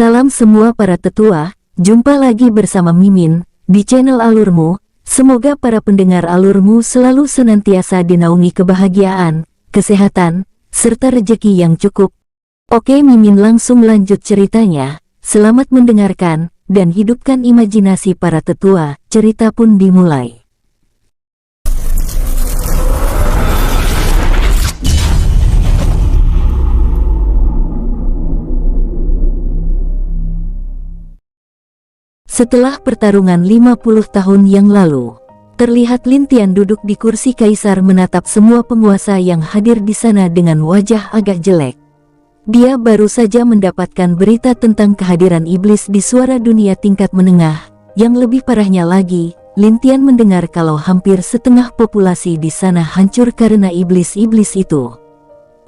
Salam semua para tetua, jumpa lagi bersama Mimin, di channel Alurmu. Semoga para pendengar Alurmu selalu senantiasa dinaungi kebahagiaan, kesehatan, serta rejeki yang cukup. Oke, Mimin langsung lanjut ceritanya. Selamat mendengarkan, dan hidupkan imajinasi para tetua. Cerita pun dimulai. Setelah pertarungan 50 tahun yang lalu, terlihat Lin Tian duduk di kursi kaisar menatap semua penguasa yang hadir di sana dengan wajah agak jelek. Dia baru saja mendapatkan berita tentang kehadiran iblis di suara dunia tingkat menengah. Yang lebih parahnya lagi, Lin Tian mendengar kalau hampir setengah populasi di sana hancur karena iblis-iblis itu.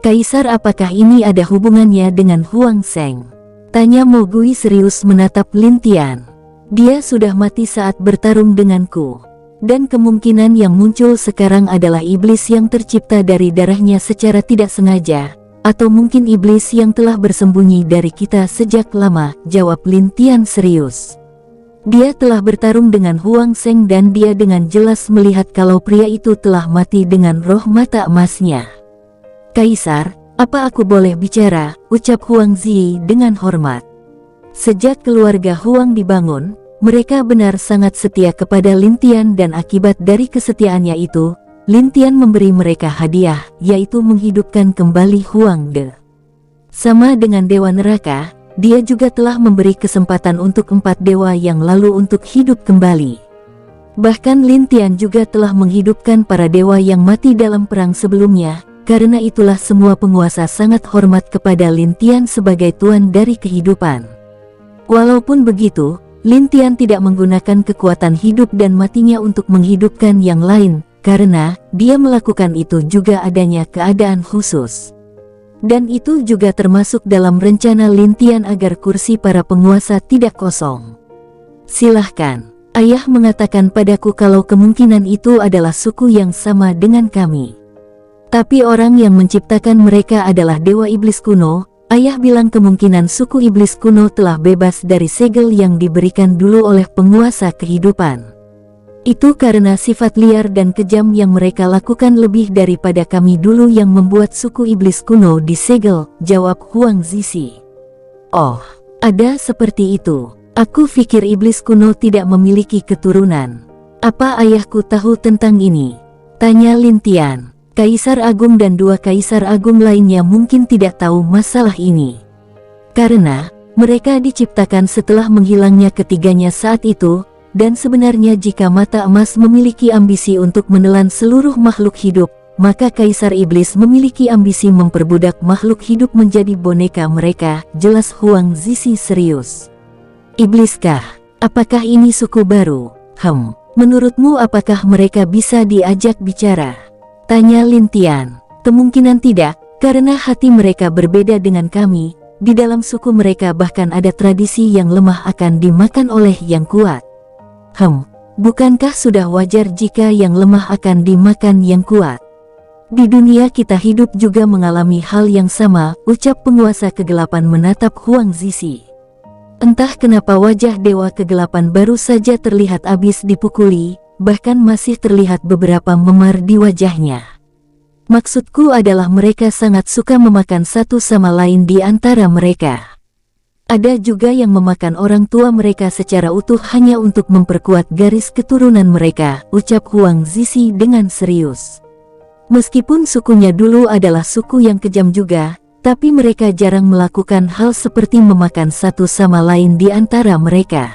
Kaisar, apakah ini ada hubungannya dengan Huang Zheng? Tanya Mo Gui serius menatap Lin Tian. Dia sudah mati saat bertarung denganku. Dan kemungkinan yang muncul sekarang adalah iblis yang tercipta dari darahnya secara tidak sengaja. Atau mungkin iblis yang telah bersembunyi dari kita sejak lama, jawab Lin Tian serius. Dia telah bertarung dengan Huang Zheng dan dia dengan jelas melihat kalau pria itu telah mati dengan roh mata emasnya. Kaisar, apa aku boleh bicara? Ucap Huang Zi dengan hormat. Sejak keluarga Huang dibangun, mereka benar sangat setia kepada Lin Tian dan akibat dari kesetiaannya itu, Lin Tian memberi mereka hadiah, yaitu menghidupkan kembali Huang De. Sama dengan Dewa Neraka, dia juga telah memberi kesempatan untuk 4 dewa yang lalu untuk hidup kembali. Bahkan Lin Tian juga telah menghidupkan para dewa yang mati dalam perang sebelumnya, karena itulah semua penguasa sangat hormat kepada Lin Tian sebagai tuan dari kehidupan. Walaupun begitu, Lin Tian tidak menggunakan kekuatan hidup dan matinya untuk menghidupkan yang lain, karena dia melakukan itu juga adanya keadaan khusus. Dan itu juga termasuk dalam rencana Lin Tian agar kursi para penguasa tidak kosong. Silahkan, ayah mengatakan padaku kalau kemungkinan itu adalah suku yang sama dengan kami. Tapi orang yang menciptakan mereka adalah dewa iblis kuno. Ayah bilang kemungkinan suku iblis kuno telah bebas dari segel yang diberikan dulu oleh penguasa kehidupan. Itu karena sifat liar dan kejam yang mereka lakukan lebih daripada kami dulu yang membuat suku iblis kuno disegel, jawab Huang Zizi. Oh, ada seperti itu. Aku pikir iblis kuno tidak memiliki keturunan. Apa ayahku tahu tentang ini? Tanya Lin Tian. Kaisar Agung dan 2 Kaisar Agung lainnya mungkin tidak tahu masalah ini. Karena mereka diciptakan setelah menghilangnya ketiganya saat itu, dan sebenarnya jika mata emas memiliki ambisi untuk menelan seluruh makhluk hidup, maka Kaisar Iblis memiliki ambisi memperbudak makhluk hidup menjadi boneka mereka, jelas Huang Zizi serius. Ibliskah? Apakah ini suku baru? Menurutmu apakah mereka bisa diajak bicara? Tanya Lin Tian. Kemungkinan tidak, karena hati mereka berbeda dengan kami. Di dalam suku mereka bahkan ada tradisi yang lemah akan dimakan oleh yang kuat. Bukankah sudah wajar jika yang lemah akan dimakan yang kuat? Di dunia kita hidup juga mengalami hal yang sama, ucap penguasa kegelapan menatap Huang Zizi. Entah kenapa wajah dewa kegelapan baru saja terlihat habis dipukuli. Bahkan masih terlihat beberapa memar di wajahnya. Maksudku adalah mereka sangat suka memakan satu sama lain di antara mereka. Ada juga yang memakan orang tua mereka secara utuh hanya untuk memperkuat garis keturunan mereka, ucap Huang Zizi dengan serius. Meskipun sukunya dulu adalah suku yang kejam juga, tapi mereka jarang melakukan hal seperti memakan satu sama lain di antara mereka.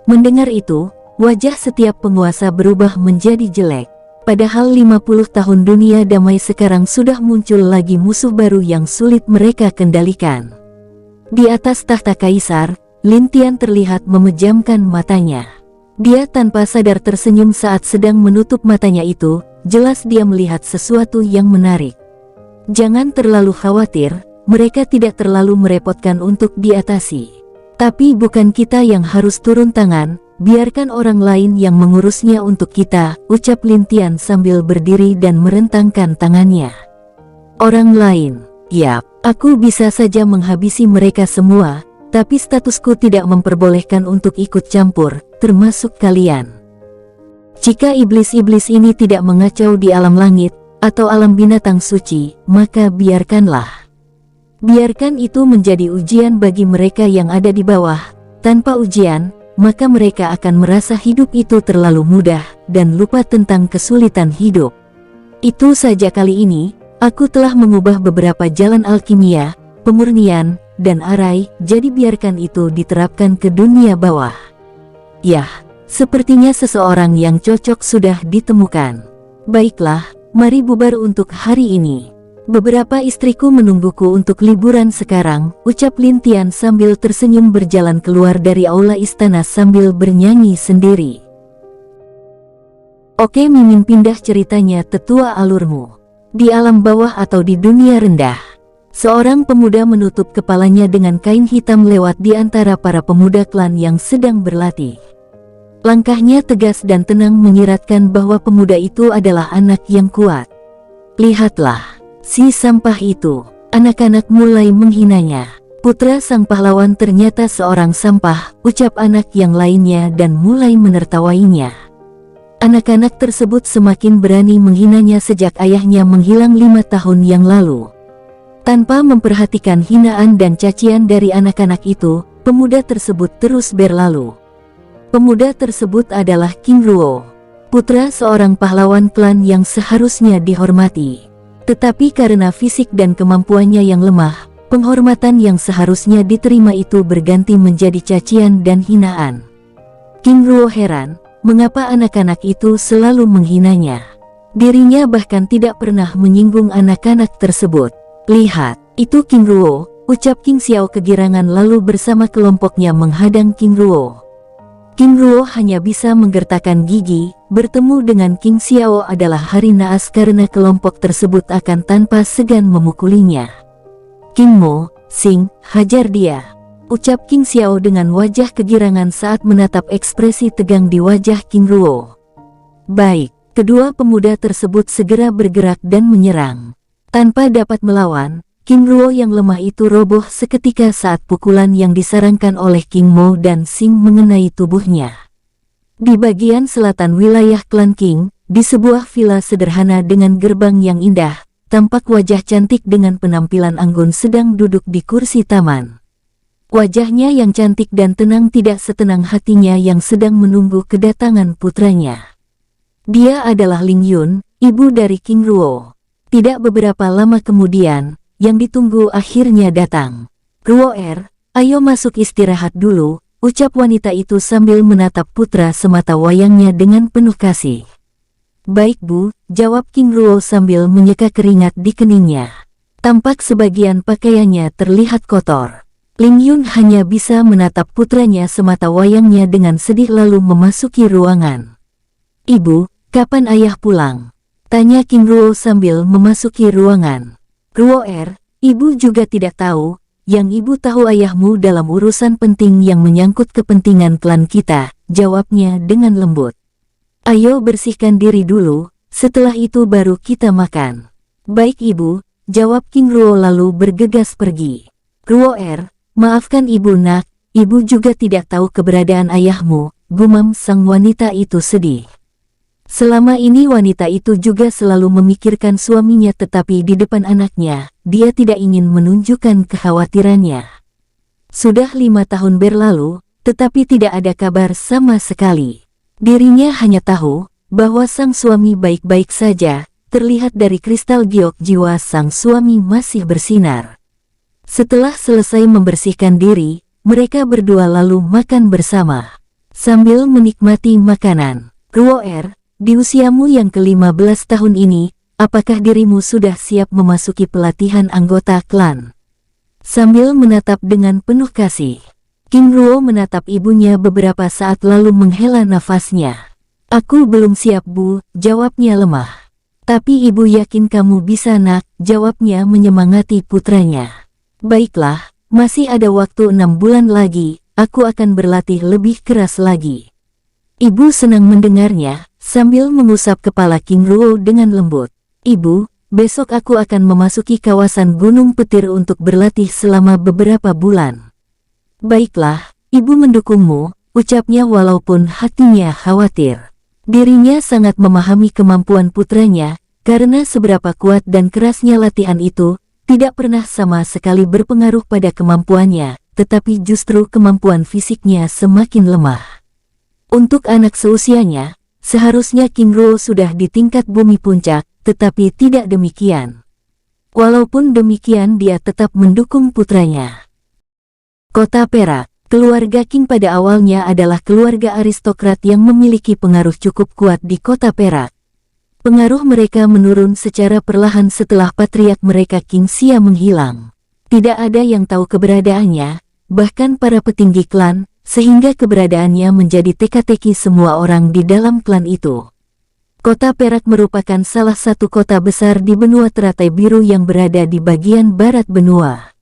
Mendengar itu, wajah setiap penguasa berubah menjadi jelek. Padahal 50 tahun dunia damai sekarang sudah muncul lagi musuh baru yang sulit mereka kendalikan. Di atas tahta kaisar, Lin Tian terlihat memejamkan matanya. Dia tanpa sadar tersenyum saat sedang menutup matanya itu, jelas dia melihat sesuatu yang menarik. Jangan terlalu khawatir, mereka tidak terlalu merepotkan untuk diatasi. Tapi bukan kita yang harus turun tangan. Biarkan orang lain yang mengurusnya untuk kita, ucap Lin Tian sambil berdiri dan merentangkan tangannya. Orang lain? Yap, aku bisa saja menghabisi mereka semua, Tapi statusku tidak memperbolehkan untuk ikut campur, termasuk kalian. Jika iblis-iblis ini tidak mengacau di alam langit, atau alam binatang suci, maka biarkanlah. Biarkan itu menjadi ujian bagi mereka yang ada di bawah. Tanpa ujian, maka mereka akan merasa hidup itu terlalu mudah, dan lupa tentang kesulitan hidup. Itu saja kali ini, aku telah mengubah beberapa jalan alkimia, pemurnian, dan arai, jadi biarkan itu diterapkan ke dunia bawah. Yah, sepertinya seseorang yang cocok sudah ditemukan. Baiklah, mari bubar untuk hari ini. Beberapa istriku menungguku untuk liburan sekarang, ucap Lin Tian sambil tersenyum berjalan keluar dari aula istana sambil bernyanyi sendiri. Oke, Mimin, pindah ceritanya tetua alurmu. Di alam bawah atau di dunia rendah? Seorang pemuda menutup kepalanya dengan kain hitam lewat di antara para pemuda klan yang sedang berlatih. Langkahnya tegas dan tenang menyiratkan bahwa pemuda itu adalah anak yang kuat. Lihatlah, si sampah itu. Anak-anak mulai menghinanya. Putra sang pahlawan ternyata seorang sampah, ucap anak yang lainnya dan mulai menertawainya. Anak-anak tersebut semakin berani menghinanya sejak ayahnya menghilang 5 tahun yang lalu. Tanpa memperhatikan hinaan dan cacian dari anak-anak itu, pemuda tersebut terus berlalu. Pemuda tersebut adalah King Ruo, putra seorang pahlawan klan yang seharusnya dihormati. Tetapi karena fisik dan kemampuannya yang lemah, penghormatan yang seharusnya diterima itu berganti menjadi cacian dan hinaan. King Ruo heran, mengapa anak-anak itu selalu menghinanya. Dirinya bahkan tidak pernah menyinggung anak-anak tersebut. Lihat, itu King Ruo, ucap King Xiao kegirangan lalu bersama kelompoknya menghadang King Ruo. King Ruo hanya bisa menggertakkan gigi, bertemu dengan King Xiao adalah hari naas karena kelompok tersebut akan tanpa segan memukulinya. King Mo, Sing, hajar dia, ucap King Xiao dengan wajah kegirangan saat menatap ekspresi tegang di wajah King Ruo. Baik, kedua pemuda tersebut segera bergerak dan menyerang. Tanpa dapat melawan, King Ruo yang lemah itu roboh seketika saat pukulan yang disarankan oleh King Mo dan Sing mengenai tubuhnya. Di bagian selatan wilayah klan King, di sebuah villa sederhana dengan gerbang yang indah, tampak wajah cantik dengan penampilan anggun sedang duduk di kursi taman. Wajahnya yang cantik dan tenang tidak setenang hatinya yang sedang menunggu kedatangan putranya. Dia adalah Ling Yun, ibu dari King Ruo. Tidak beberapa lama kemudian, yang ditunggu akhirnya datang. Ruo ayo masuk istirahat dulu, ucap wanita itu sambil menatap putra semata wayangnya dengan penuh kasih. Baik Bu, jawab King Ruo sambil menyeka keringat di keningnya. Tampak sebagian pakaiannya terlihat kotor. Ling Yun hanya bisa menatap putranya semata wayangnya dengan sedih lalu memasuki ruangan. Ibu, kapan ayah pulang? Tanya King Ruo sambil memasuki ruangan. Ruo ibu juga tidak tahu, yang ibu tahu ayahmu dalam urusan penting yang menyangkut kepentingan klan kita, jawabnya dengan lembut. Ayo bersihkan diri dulu, setelah itu baru kita makan. Baik ibu, jawab King Ruo lalu bergegas pergi. Ruo maafkan ibu nak, ibu juga tidak tahu keberadaan ayahmu, gumam sang wanita itu sedih. Selama ini wanita itu juga selalu memikirkan suaminya tetapi di depan anaknya, dia tidak ingin menunjukkan kekhawatirannya. Sudah 5 tahun berlalu, tetapi tidak ada kabar sama sekali. Dirinya hanya tahu, bahwa sang suami baik-baik saja, terlihat dari kristal giok jiwa sang suami masih bersinar. Setelah selesai membersihkan diri, mereka berdua lalu makan bersama. Sambil menikmati makanan, Ruo di usiamu yang ke-15 tahun ini, apakah dirimu sudah siap memasuki pelatihan anggota klan? Sambil menatap dengan penuh kasih, King Ruo menatap ibunya beberapa saat lalu menghela nafasnya. Aku belum siap Bu, jawabnya lemah. Tapi ibu yakin kamu bisa nak, jawabnya menyemangati putranya. Baiklah, masih ada waktu 6 bulan lagi, aku akan berlatih lebih keras lagi. Ibu senang mendengarnya, sambil mengusap kepala King Ruo dengan lembut. Ibu, besok aku akan memasuki kawasan Gunung Petir untuk berlatih selama beberapa bulan. Baiklah, ibu mendukungmu, ucapnya walaupun hatinya khawatir. Dirinya sangat memahami kemampuan putranya, karena seberapa kuat dan kerasnya latihan itu, tidak pernah sama sekali berpengaruh pada kemampuannya, tetapi justru kemampuan fisiknya semakin lemah. Untuk anak seusianya, seharusnya King Ruo sudah di tingkat bumi puncak, tetapi tidak demikian. Walaupun demikian dia tetap mendukung putranya. Kota Perak. Keluarga King pada awalnya adalah keluarga aristokrat yang memiliki pengaruh cukup kuat di Kota Perak. Pengaruh mereka menurun secara perlahan setelah patriark mereka King Xia menghilang. Tidak ada yang tahu keberadaannya, bahkan para petinggi klan, sehingga keberadaannya menjadi teka-teki semua orang di dalam klan itu. Kota Perak merupakan salah satu kota besar di benua teratai biru yang berada di bagian barat benua.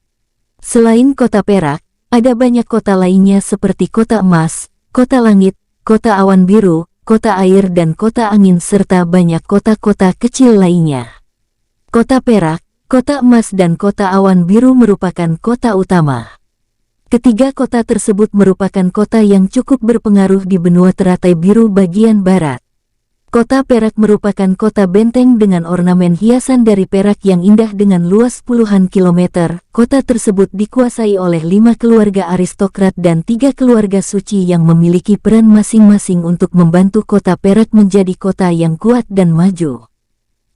Selain Kota Perak, ada banyak kota lainnya seperti Kota Emas, Kota Langit, Kota Awan Biru, Kota Air dan Kota Angin serta banyak kota-kota kecil lainnya. Kota Perak, Kota Emas dan Kota Awan Biru merupakan kota utama. Ketiga kota tersebut merupakan kota yang cukup berpengaruh di benua teratai biru bagian barat. Kota Perak merupakan kota benteng dengan ornamen hiasan dari perak yang indah dengan luas puluhan kilometer. Kota tersebut dikuasai oleh 5 keluarga aristokrat dan 3 keluarga suci yang memiliki peran masing-masing untuk membantu Kota Perak menjadi kota yang kuat dan maju.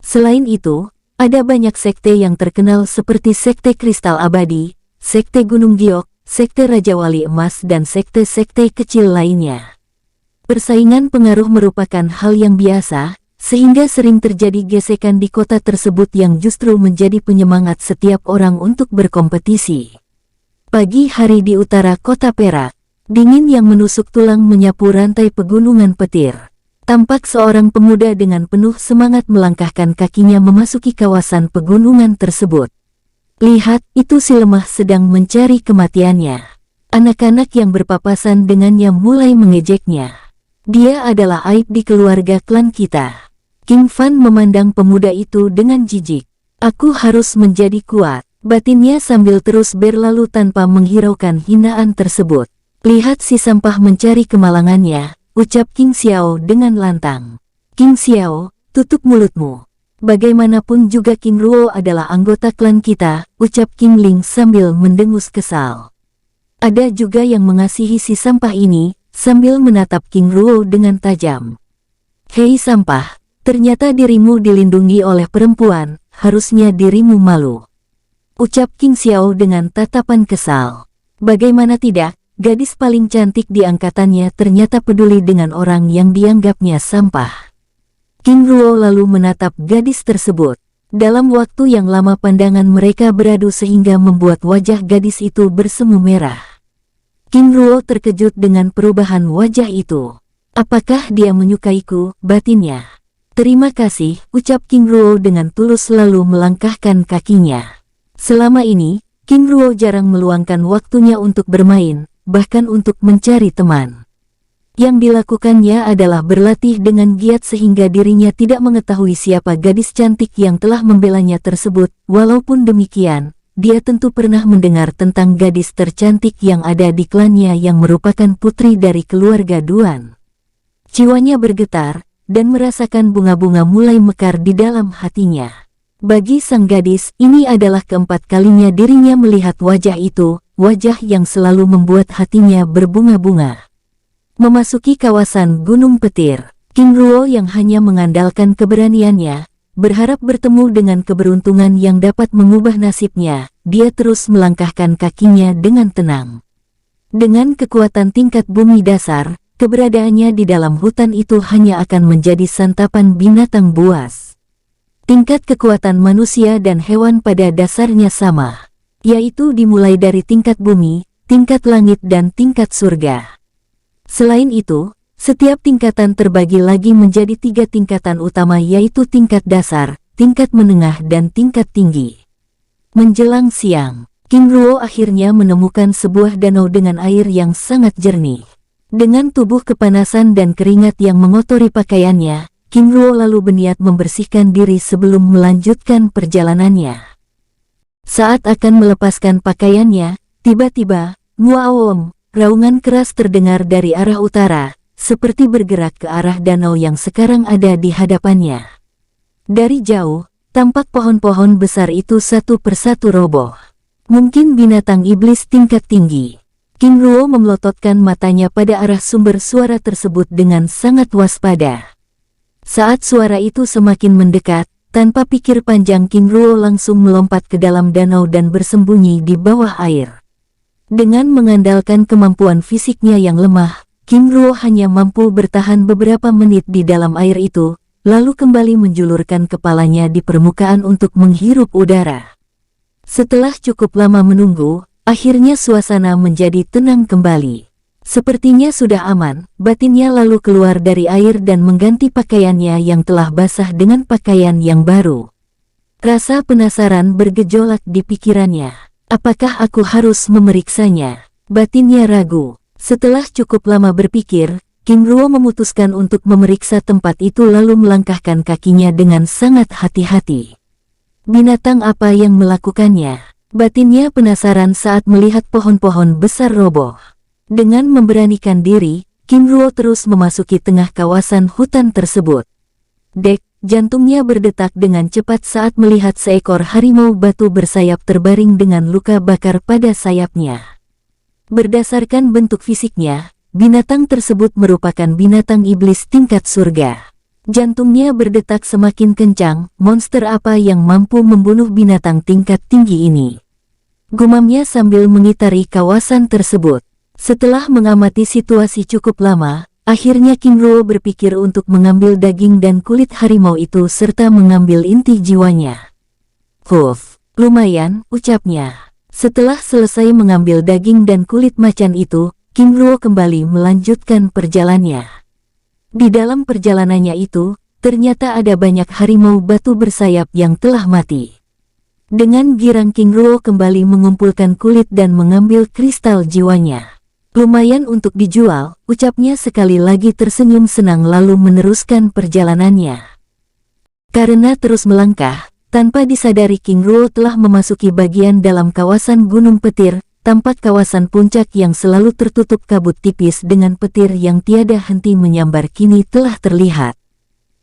Selain itu, ada banyak sekte yang terkenal seperti Sekte Kristal Abadi, Sekte Gunung Giok, Sekte Raja Wali Emas dan sekte-sekte kecil lainnya. Persaingan pengaruh merupakan hal yang biasa, sehingga sering terjadi gesekan di kota tersebut yang justru menjadi penyemangat setiap orang untuk berkompetisi. Pagi hari di utara Kota Perak, dingin yang menusuk tulang menyapu rantai pegunungan petir. Tampak seorang pemuda dengan penuh semangat melangkahkan kakinya memasuki kawasan pegunungan tersebut. Lihat, itu si lemah sedang mencari kematiannya. Anak-anak yang berpapasan dengannya mulai mengejeknya. Dia adalah aib di keluarga klan kita. King Fan memandang pemuda itu dengan jijik. Aku harus menjadi kuat, batinnya sambil terus berlalu tanpa menghiraukan hinaan tersebut. Lihat si sampah mencari kemalangannya, ucap King Xiao dengan lantang. King Xiao, tutup mulutmu. Bagaimanapun juga King Ruo adalah anggota klan kita, ucap King Ling sambil mendengus kesal. Ada juga yang mengasihi si sampah ini, sambil menatap King Ruo dengan tajam. Hei sampah, ternyata dirimu dilindungi oleh perempuan, harusnya dirimu malu. Ucap King Xiao dengan tatapan kesal. Bagaimana tidak, gadis paling cantik di angkatannya ternyata peduli dengan orang yang dianggapnya sampah. King Ruo lalu menatap gadis tersebut. Dalam waktu yang lama pandangan mereka beradu sehingga membuat wajah gadis itu bersemu merah. King Ruo terkejut dengan perubahan wajah itu. Apakah dia menyukaiku, batinnya? Terima kasih, ucap King Ruo dengan tulus lalu melangkahkan kakinya. Selama ini, King Ruo jarang meluangkan waktunya untuk bermain, bahkan untuk mencari teman. Yang dilakukannya adalah berlatih dengan giat sehingga dirinya tidak mengetahui siapa gadis cantik yang telah membelanya tersebut. Walaupun demikian, dia tentu pernah mendengar tentang gadis tercantik yang ada di klannya yang merupakan putri dari keluarga Duan. Jiwanya bergetar, dan merasakan bunga-bunga mulai mekar di dalam hatinya. Bagi sang gadis, ini adalah keempat kalinya dirinya melihat wajah itu, wajah yang selalu membuat hatinya berbunga-bunga. Memasuki kawasan Gunung Petir, King Ruo yang hanya mengandalkan keberaniannya, berharap bertemu dengan keberuntungan yang dapat mengubah nasibnya, dia terus melangkahkan kakinya dengan tenang. Dengan kekuatan tingkat bumi dasar, keberadaannya di dalam hutan itu hanya akan menjadi santapan binatang buas. Tingkat kekuatan manusia dan hewan pada dasarnya sama, yaitu dimulai dari tingkat bumi, tingkat langit dan tingkat surga. Selain itu, setiap tingkatan terbagi lagi menjadi 3 tingkatan utama yaitu tingkat dasar, tingkat menengah dan tingkat tinggi. Menjelang siang, King Ruo akhirnya menemukan sebuah danau dengan air yang sangat jernih. Dengan tubuh kepanasan dan keringat yang mengotori pakaiannya, King Ruo lalu berniat membersihkan diri sebelum melanjutkan perjalanannya. Saat akan melepaskan pakaiannya, tiba-tiba, Muaom, raungan keras terdengar dari arah utara, seperti bergerak ke arah danau yang sekarang ada di hadapannya. Dari jauh, tampak pohon-pohon besar itu satu persatu roboh. Mungkin binatang iblis tingkat tinggi. King Ruo memelototkan matanya pada arah sumber suara tersebut dengan sangat waspada. Saat suara itu semakin mendekat, tanpa pikir panjang King Ruo langsung melompat ke dalam danau dan bersembunyi di bawah air. Dengan mengandalkan kemampuan fisiknya yang lemah, King Ruo hanya mampu bertahan beberapa menit di dalam air itu, lalu kembali menjulurkan kepalanya di permukaan untuk menghirup udara. Setelah cukup lama menunggu, akhirnya suasana menjadi tenang kembali. Sepertinya sudah aman, batinnya lalu keluar dari air dan mengganti pakaiannya yang telah basah dengan pakaian yang baru. Rasa penasaran bergejolak di pikirannya. Apakah aku harus memeriksanya? Batinnya ragu. Setelah cukup lama berpikir, King Ruo memutuskan untuk memeriksa tempat itu lalu melangkahkan kakinya dengan sangat hati-hati. Binatang apa yang melakukannya? Batinnya penasaran saat melihat pohon-pohon besar roboh. Dengan memberanikan diri, King Ruo terus memasuki tengah kawasan hutan tersebut. Dek, jantungnya berdetak dengan cepat saat melihat seekor harimau batu bersayap terbaring dengan luka bakar pada sayapnya. Berdasarkan bentuk fisiknya, binatang tersebut merupakan binatang iblis tingkat surga. Jantungnya berdetak semakin kencang, monster apa yang mampu membunuh binatang tingkat tinggi ini? Gumamnya sambil mengitari kawasan tersebut. Setelah mengamati situasi cukup lama, akhirnya King Ruo berpikir untuk mengambil daging dan kulit harimau itu serta mengambil inti jiwanya. Huff, lumayan, ucapnya. Setelah selesai mengambil daging dan kulit macan itu, King Ruo kembali melanjutkan perjalanannya. Di dalam perjalanannya itu, ternyata ada banyak harimau batu bersayap yang telah mati. Dengan girang King Ruo kembali mengumpulkan kulit dan mengambil kristal jiwanya. Lumayan untuk dijual, ucapnya sekali lagi tersenyum senang lalu meneruskan perjalanannya. Karena terus melangkah, tanpa disadari King Ruo telah memasuki bagian dalam kawasan Gunung Petir, tampak kawasan puncak yang selalu tertutup kabut tipis dengan petir yang tiada henti menyambar kini telah terlihat.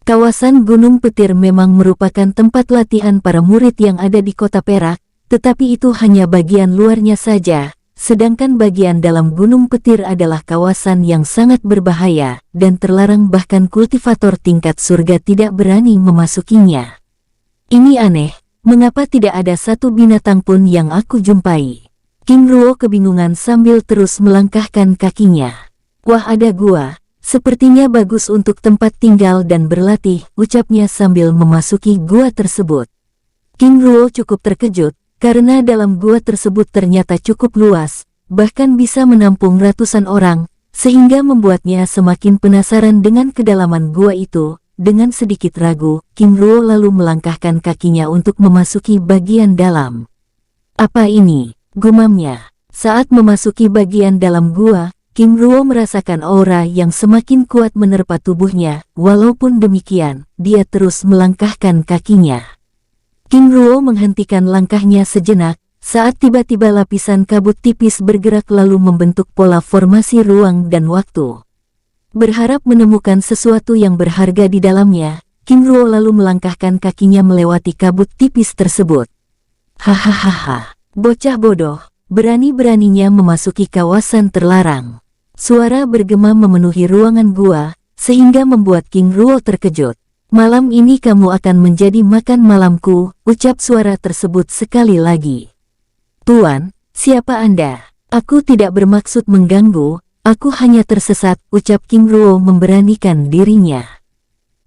Kawasan Gunung Petir memang merupakan tempat latihan para murid yang ada di Kota Perak, tetapi itu hanya bagian luarnya saja. Sedangkan bagian dalam Gunung Petir adalah kawasan yang sangat berbahaya, dan terlarang bahkan kultivator tingkat surga tidak berani memasukinya. Ini aneh, mengapa tidak ada satu binatang pun yang aku jumpai? King Ruo kebingungan sambil terus melangkahkan kakinya. Wah, ada gua, sepertinya bagus untuk tempat tinggal dan berlatih, ucapnya sambil memasuki gua tersebut. King Ruo cukup terkejut, karena dalam gua tersebut ternyata cukup luas, bahkan bisa menampung ratusan orang, sehingga membuatnya semakin penasaran dengan kedalaman gua itu. Dengan sedikit ragu, King Ruo lalu melangkahkan kakinya untuk memasuki bagian dalam. Apa ini? Gumamnya. Saat memasuki bagian dalam gua, King Ruo merasakan aura yang semakin kuat menerpa tubuhnya. Walaupun demikian, dia terus melangkahkan kakinya. King Ruo menghentikan langkahnya sejenak, saat tiba-tiba lapisan kabut tipis bergerak lalu membentuk pola formasi ruang dan waktu. Berharap menemukan sesuatu yang berharga di dalamnya, King Ruo lalu melangkahkan kakinya melewati kabut tipis tersebut. Hahaha, bocah bodoh, berani-beraninya memasuki kawasan terlarang. Suara bergema memenuhi ruangan gua, sehingga membuat King Ruo terkejut. Malam ini kamu akan menjadi makan malamku, ucap suara tersebut sekali lagi. Tuan, siapa Anda? Aku tidak bermaksud mengganggu, aku hanya tersesat, ucap King Ruo memberanikan dirinya.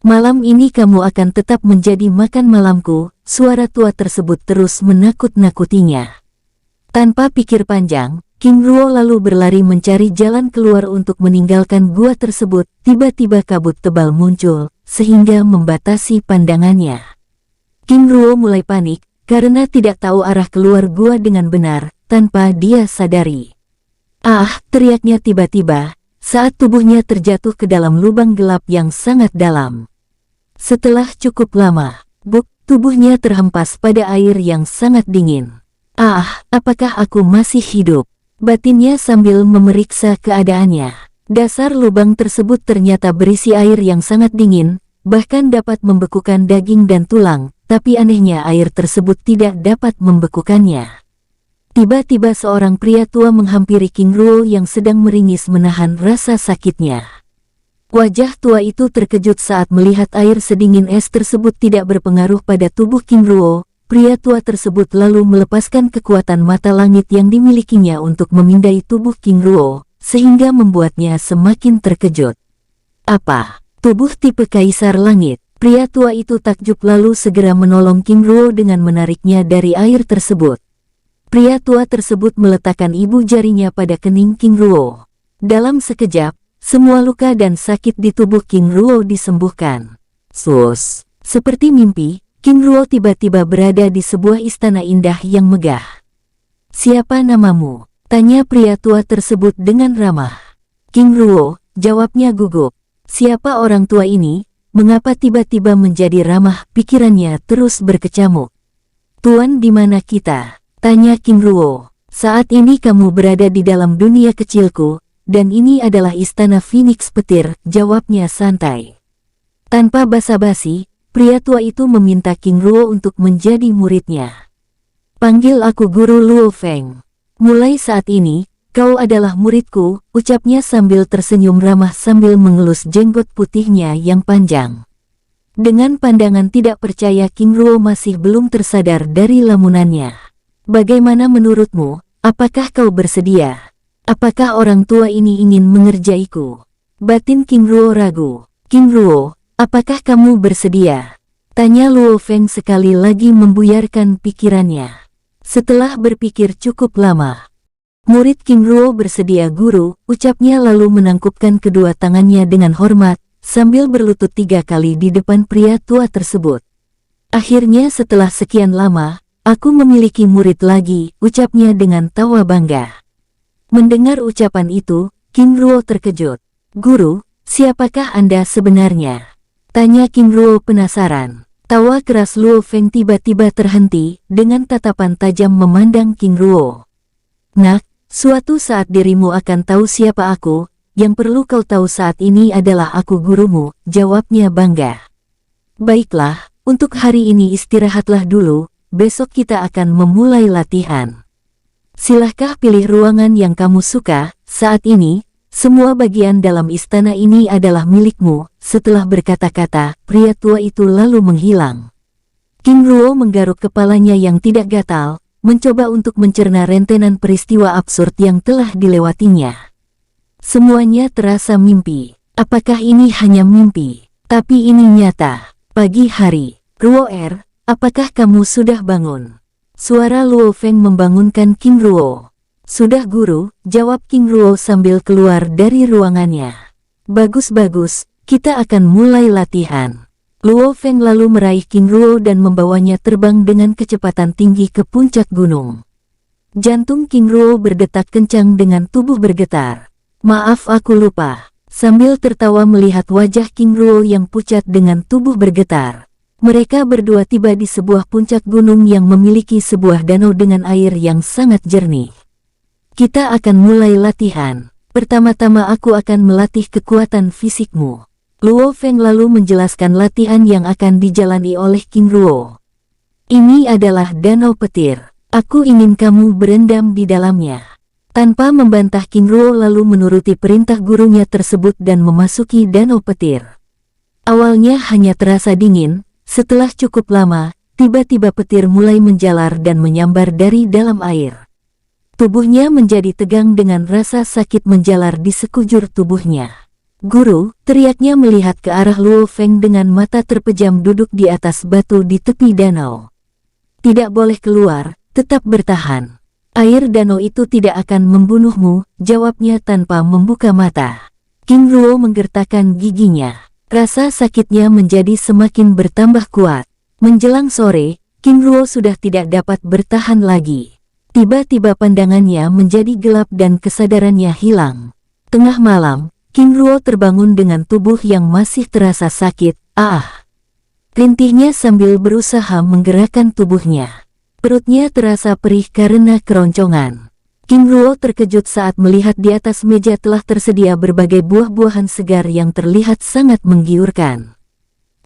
Malam ini kamu akan tetap menjadi makan malamku, suara tua tersebut terus menakut-nakutinya. Tanpa pikir panjang, King Ruo lalu berlari mencari jalan keluar untuk meninggalkan gua tersebut. Tiba-tiba kabut tebal muncul, sehingga membatasi pandangannya. King Ruo mulai panik, karena tidak tahu arah keluar gua dengan benar, tanpa dia sadari. Ah, teriaknya tiba-tiba, saat tubuhnya terjatuh ke dalam lubang gelap yang sangat dalam. Setelah cukup lama, tubuhnya terhempas pada air yang sangat dingin. Ah, apakah aku masih hidup? batinnya sambil memeriksa keadaannya. Dasar lubang tersebut ternyata berisi air yang sangat dingin, bahkan dapat membekukan daging dan tulang, tapi anehnya air tersebut tidak dapat membekukannya. Tiba-tiba seorang pria tua menghampiri King Ruo yang sedang meringis menahan rasa sakitnya. Wajah tua itu terkejut saat melihat air sedingin es tersebut tidak berpengaruh pada tubuh King Ruo. Pria tua tersebut lalu melepaskan kekuatan mata langit yang dimilikinya untuk memindai tubuh King Ruo, sehingga membuatnya semakin terkejut. Apa? Tubuh tipe Kaisar Langit? Pria tua itu takjub lalu segera menolong King Ruo dengan menariknya dari air tersebut. Pria tua tersebut meletakkan ibu jarinya pada kening King Ruo. Dalam sekejap, semua luka dan sakit di tubuh King Ruo disembuhkan. Seperti mimpi, King Ruo tiba-tiba berada di sebuah istana indah yang megah. "Siapa namamu?" tanya pria tua tersebut dengan ramah. "King Ruo," jawabnya gugup. Siapa orang tua ini? Mengapa tiba-tiba menjadi ramah? Pikirannya terus berkecamuk. "Tuan, di mana kita?" tanya King Ruo. "Saat ini kamu berada di dalam dunia kecilku, dan ini adalah istana Phoenix Petir," jawabnya santai. Tanpa basa-basi, pria tua itu meminta King Ruo untuk menjadi muridnya. "Panggil aku Guru Luo Feng. Mulai saat ini, kau adalah muridku," ucapnya sambil tersenyum ramah sambil mengelus jenggot putihnya yang panjang. Dengan pandangan tidak percaya, King Ruo masih belum tersadar dari lamunannya. "Bagaimana menurutmu? Apakah kau bersedia? Apakah orang tua ini ingin mengerjaiku?" Batin King Ruo ragu. "King Ruo, apakah kamu bersedia?" tanya Luo Feng sekali lagi membuyarkan pikirannya. Setelah berpikir cukup lama, "Murid King Ruo bersedia guru," ucapnya lalu menangkupkan kedua tangannya dengan hormat, sambil berlutut 3 kali di depan pria tua tersebut. "Akhirnya setelah sekian lama, aku memiliki murid lagi," ucapnya dengan tawa bangga. Mendengar ucapan itu, King Ruo terkejut. "Guru, siapakah Anda sebenarnya?" tanya King Ruo penasaran. Tawa keras Luo Feng tiba-tiba terhenti, dengan tatapan tajam memandang King Ruo. "Nak, suatu saat dirimu akan tahu siapa aku. Yang perlu kau tahu saat ini adalah aku gurumu," jawabnya bangga. "Baiklah, untuk hari ini istirahatlah dulu, besok kita akan memulai latihan. Silahkah pilih ruangan yang kamu suka. Saat ini, semua bagian dalam istana ini adalah milikmu." Setelah berkata-kata, pria tua itu lalu menghilang. King Ruo menggaruk kepalanya yang tidak gatal, mencoba untuk mencerna rentetan peristiwa absurd yang telah dilewatinya. Semuanya terasa mimpi. Apakah ini hanya mimpi? Tapi ini nyata. Pagi hari. "Ruo apakah kamu sudah bangun?" Suara Luo Feng membangunkan King Ruo. "Sudah guru," jawab King Ruo sambil keluar dari ruangannya. "Bagus-bagus, kita akan mulai latihan." Luo Feng lalu meraih King Ruo dan membawanya terbang dengan kecepatan tinggi ke puncak gunung. Jantung King Ruo berdetak kencang dengan tubuh bergetar. "Maaf, aku lupa." Sambil tertawa melihat wajah King Ruo yang pucat dengan tubuh bergetar, mereka berdua tiba di sebuah puncak gunung yang memiliki sebuah danau dengan air yang sangat jernih. "Kita akan mulai latihan. Pertama-tama aku akan melatih kekuatan fisikmu." Luo Feng lalu menjelaskan latihan yang akan dijalani oleh King Ruo. "Ini adalah danau petir. Aku ingin kamu berendam di dalamnya." Tanpa membantah, King Ruo lalu menuruti perintah gurunya tersebut dan memasuki danau petir. Awalnya hanya terasa dingin, setelah cukup lama, tiba-tiba petir mulai menjalar dan menyambar dari dalam air. Tubuhnya menjadi tegang dengan rasa sakit menjalar di sekujur tubuhnya. "Guru," teriaknya melihat ke arah Luo Feng dengan mata terpejam duduk di atas batu di tepi danau. "Tidak boleh keluar, tetap bertahan. Air danau itu tidak akan membunuhmu," jawabnya tanpa membuka mata. King Ruo menggertakkan giginya. Rasa sakitnya menjadi semakin bertambah kuat. Menjelang sore, King Ruo sudah tidak dapat bertahan lagi. Tiba-tiba pandangannya menjadi gelap dan kesadarannya hilang. Tengah malam, King Ruo terbangun dengan tubuh yang masih terasa sakit. Rintihnya sambil berusaha menggerakkan tubuhnya. Perutnya terasa perih karena keroncongan. King Ruo terkejut saat melihat di atas meja telah tersedia berbagai buah-buahan segar yang terlihat sangat menggiurkan.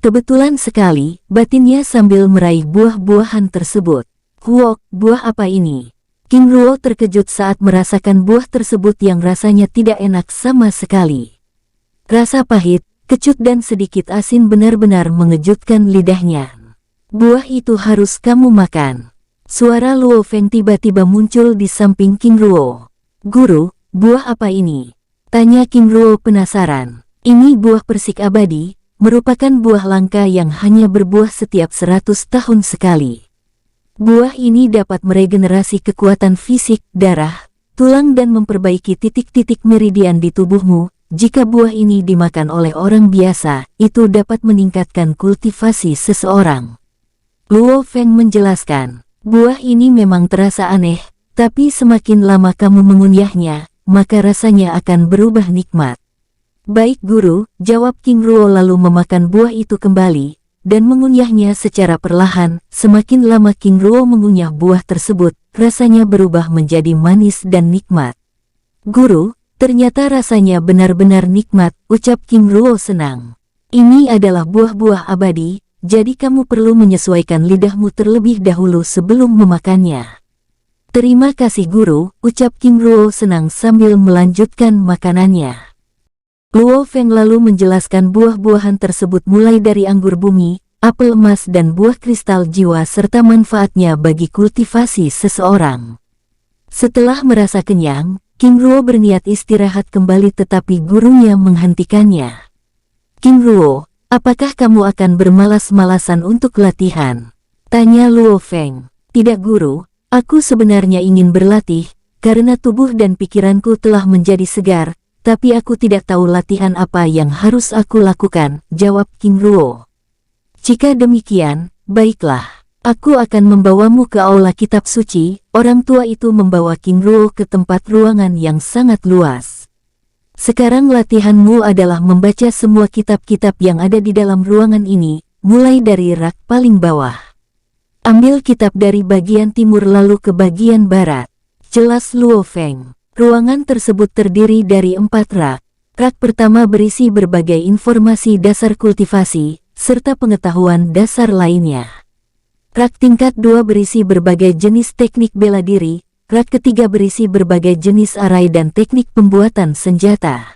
Kebetulan sekali, batinnya sambil meraih buah-buahan tersebut. Huok, buah apa ini? King Ruo terkejut saat merasakan buah tersebut yang rasanya tidak enak sama sekali. Rasa pahit, kecut dan sedikit asin benar-benar mengejutkan lidahnya. Buah itu harus kamu makan. Suara Luo Feng tiba-tiba muncul di samping King Ruo. Guru, buah apa ini? Tanya King Ruo penasaran. Ini buah persik abadi, merupakan buah langka yang hanya berbuah setiap 100 tahun sekali. Buah ini dapat meregenerasi kekuatan fisik, darah, tulang dan memperbaiki titik-titik meridian di tubuhmu. Jika buah ini dimakan oleh orang biasa, itu dapat meningkatkan kultivasi seseorang. Luo Feng menjelaskan. Buah ini memang terasa aneh, tapi semakin lama kamu mengunyahnya, maka rasanya akan berubah nikmat. Baik guru, jawab King Ruo lalu memakan buah itu kembali, dan mengunyahnya secara perlahan. Semakin lama King Ruo mengunyah buah tersebut, rasanya berubah menjadi manis dan nikmat. Guru, ternyata rasanya benar-benar nikmat, ucap King Ruo senang. Ini adalah buah-buah abadi. Jadi kamu perlu menyesuaikan lidahmu terlebih dahulu sebelum memakannya. Terima kasih guru, ucap King Ruo senang sambil melanjutkan makanannya. Luo Feng lalu menjelaskan buah-buahan tersebut mulai dari anggur bumi, apel emas dan buah kristal jiwa serta manfaatnya bagi kultivasi seseorang. Setelah merasa kenyang, King Ruo berniat istirahat kembali tetapi gurunya menghentikannya. King Ruo, apakah kamu akan bermalas-malasan untuk latihan? Tanya Luo Feng. Tidak guru, aku sebenarnya ingin berlatih, karena tubuh dan pikiranku telah menjadi segar, tapi aku tidak tahu latihan apa yang harus aku lakukan, jawab King Ruo. Jika demikian, baiklah. Aku akan membawamu ke aula kitab suci. Orang tua itu membawa King Ruo ke tempat ruangan yang sangat luas. Sekarang latihanmu adalah membaca semua kitab-kitab yang ada di dalam ruangan ini, mulai dari rak paling bawah. Ambil kitab dari bagian timur lalu ke bagian barat. Jelas Luo Feng. Ruangan tersebut terdiri dari 4 rak. Rak pertama berisi berbagai informasi dasar kultivasi, serta pengetahuan dasar lainnya. Rak tingkat 2 berisi berbagai jenis teknik bela diri. Rak ketiga berisi berbagai jenis arai dan teknik pembuatan senjata.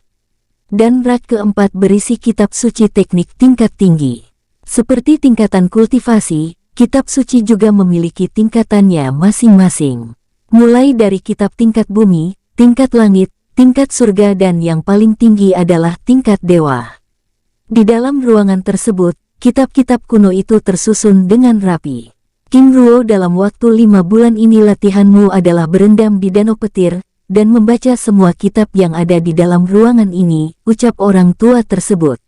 Dan rak keempat berisi kitab suci teknik tingkat tinggi. Seperti tingkatan kultivasi, kitab suci juga memiliki tingkatannya masing-masing. Mulai dari kitab tingkat bumi, tingkat langit, tingkat surga dan yang paling tinggi adalah tingkat dewa. Di dalam ruangan tersebut, kitab-kitab kuno itu tersusun dengan rapi. King Ruo, dalam waktu 5 bulan ini latihanmu adalah berendam di danau petir, dan membaca semua kitab yang ada di dalam ruangan ini, ucap orang tua tersebut.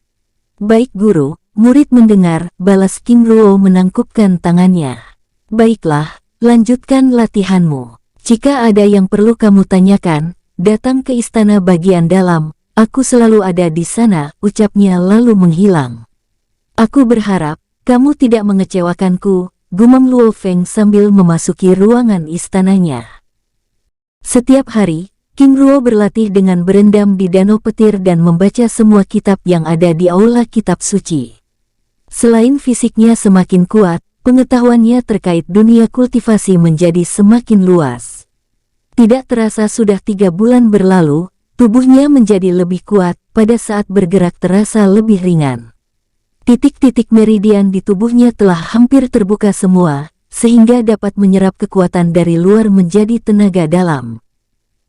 Baik guru, murid mendengar, balas King Ruo menangkupkan tangannya. Baiklah, lanjutkan latihanmu. Jika ada yang perlu kamu tanyakan, datang ke istana bagian dalam, aku selalu ada di sana, ucapnya lalu menghilang. Aku berharap, kamu tidak mengecewakanku, gumam Luo Feng sambil memasuki ruangan istananya. Setiap hari, King Ruo berlatih dengan berendam di danau petir dan membaca semua kitab yang ada di aula kitab suci. Selain fisiknya semakin kuat, pengetahuannya terkait dunia kultivasi menjadi semakin luas. Tidak terasa sudah 3 bulan berlalu, tubuhnya menjadi lebih kuat, pada saat bergerak terasa lebih ringan. Titik-titik meridian di tubuhnya telah hampir terbuka semua, sehingga dapat menyerap kekuatan dari luar menjadi tenaga dalam.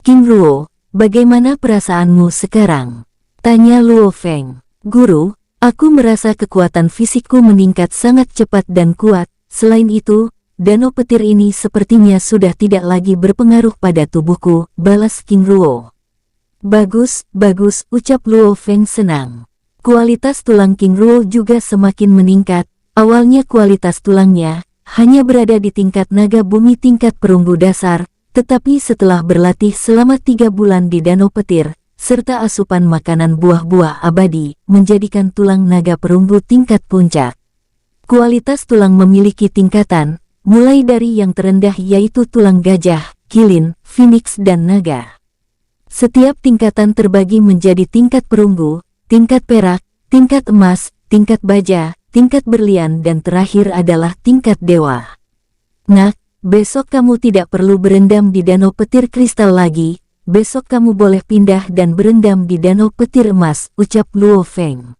King Ruo, bagaimana perasaanmu sekarang? Tanya Luo Feng. Guru, aku merasa kekuatan fisikku meningkat sangat cepat dan kuat. Selain itu, danau petir ini sepertinya sudah tidak lagi berpengaruh pada tubuhku, balas King Ruo. Bagus, bagus, ucap Luo Feng senang. Kualitas tulang King Ruo juga semakin meningkat. Awalnya kualitas tulangnya hanya berada di tingkat naga bumi tingkat perunggu dasar, tetapi setelah berlatih selama 3 bulan di danau petir, serta asupan makanan buah-buah abadi, menjadikan tulang naga perunggu tingkat puncak. Kualitas tulang memiliki tingkatan, mulai dari yang terendah yaitu tulang gajah, kilin, phoenix dan naga. Setiap tingkatan terbagi menjadi tingkat perunggu, tingkat perak, tingkat emas, tingkat baja, tingkat berlian dan terakhir adalah tingkat dewa. Nak, besok kamu tidak perlu berendam di danau petir kristal lagi, besok kamu boleh pindah dan berendam di danau petir emas, ucap Luo Feng.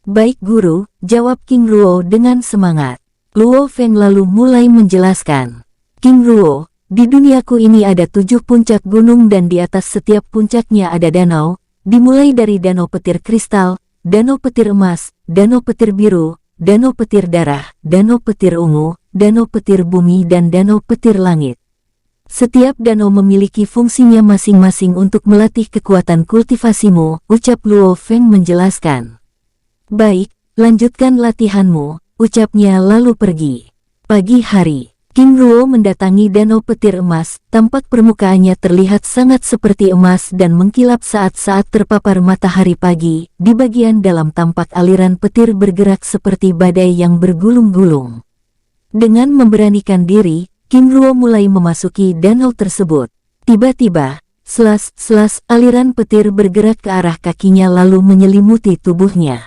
Baik guru, jawab King Ruo dengan semangat. Luo Feng lalu mulai menjelaskan. King Ruo, di duniaku ini ada 7 puncak gunung dan di atas setiap puncaknya ada danau, dimulai dari danau petir kristal, danau petir emas, danau petir biru, danau petir darah, danau petir ungu, danau petir bumi dan danau petir langit. Setiap danau memiliki fungsinya masing-masing untuk melatih kekuatan kultivasimu, ucap Luo Feng menjelaskan. Baik, lanjutkan latihanmu, ucapnya lalu pergi. Pagi hari. King Ruo mendatangi danau petir emas, tampak permukaannya terlihat sangat seperti emas dan mengkilap saat-saat terpapar matahari pagi, di bagian dalam tampak aliran petir bergerak seperti badai yang bergulung-gulung. Dengan memberanikan diri, King Ruo mulai memasuki danau tersebut. Tiba-tiba, selas aliran petir bergerak ke arah kakinya lalu menyelimuti tubuhnya.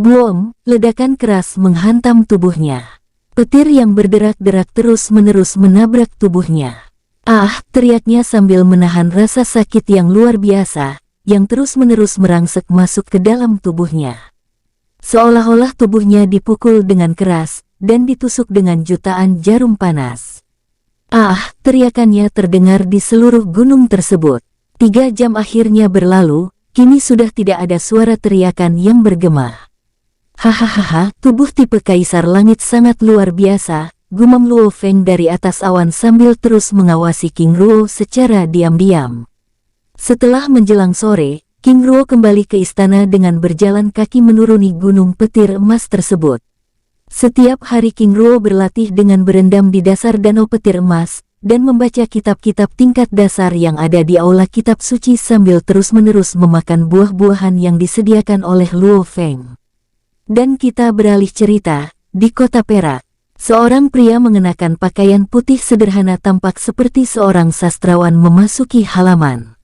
Boom, ledakan keras menghantam tubuhnya. Petir yang berderak-derak terus-menerus menabrak tubuhnya. Ah, teriaknya sambil menahan rasa sakit yang luar biasa, yang terus-menerus merangsek masuk ke dalam tubuhnya. Seolah-olah tubuhnya dipukul dengan keras, dan ditusuk dengan jutaan jarum panas. Ah, teriakannya terdengar di seluruh gunung tersebut. 3 jam akhirnya berlalu, kini sudah tidak ada suara teriakan yang bergema. Hahaha, tubuh tipe kaisar langit sangat luar biasa, gumam Luo Feng dari atas awan sambil terus mengawasi King Ruo secara diam-diam. Setelah menjelang sore, King Ruo kembali ke istana dengan berjalan kaki menuruni gunung petir emas tersebut. Setiap hari King Ruo berlatih dengan berendam di dasar danau petir emas, dan membaca kitab-kitab tingkat dasar yang ada di aula kitab suci sambil terus-menerus memakan buah-buahan yang disediakan oleh Luo Feng. Dan kita beralih cerita, di kota Perak, seorang pria mengenakan pakaian putih sederhana tampak seperti seorang sastrawan memasuki halaman.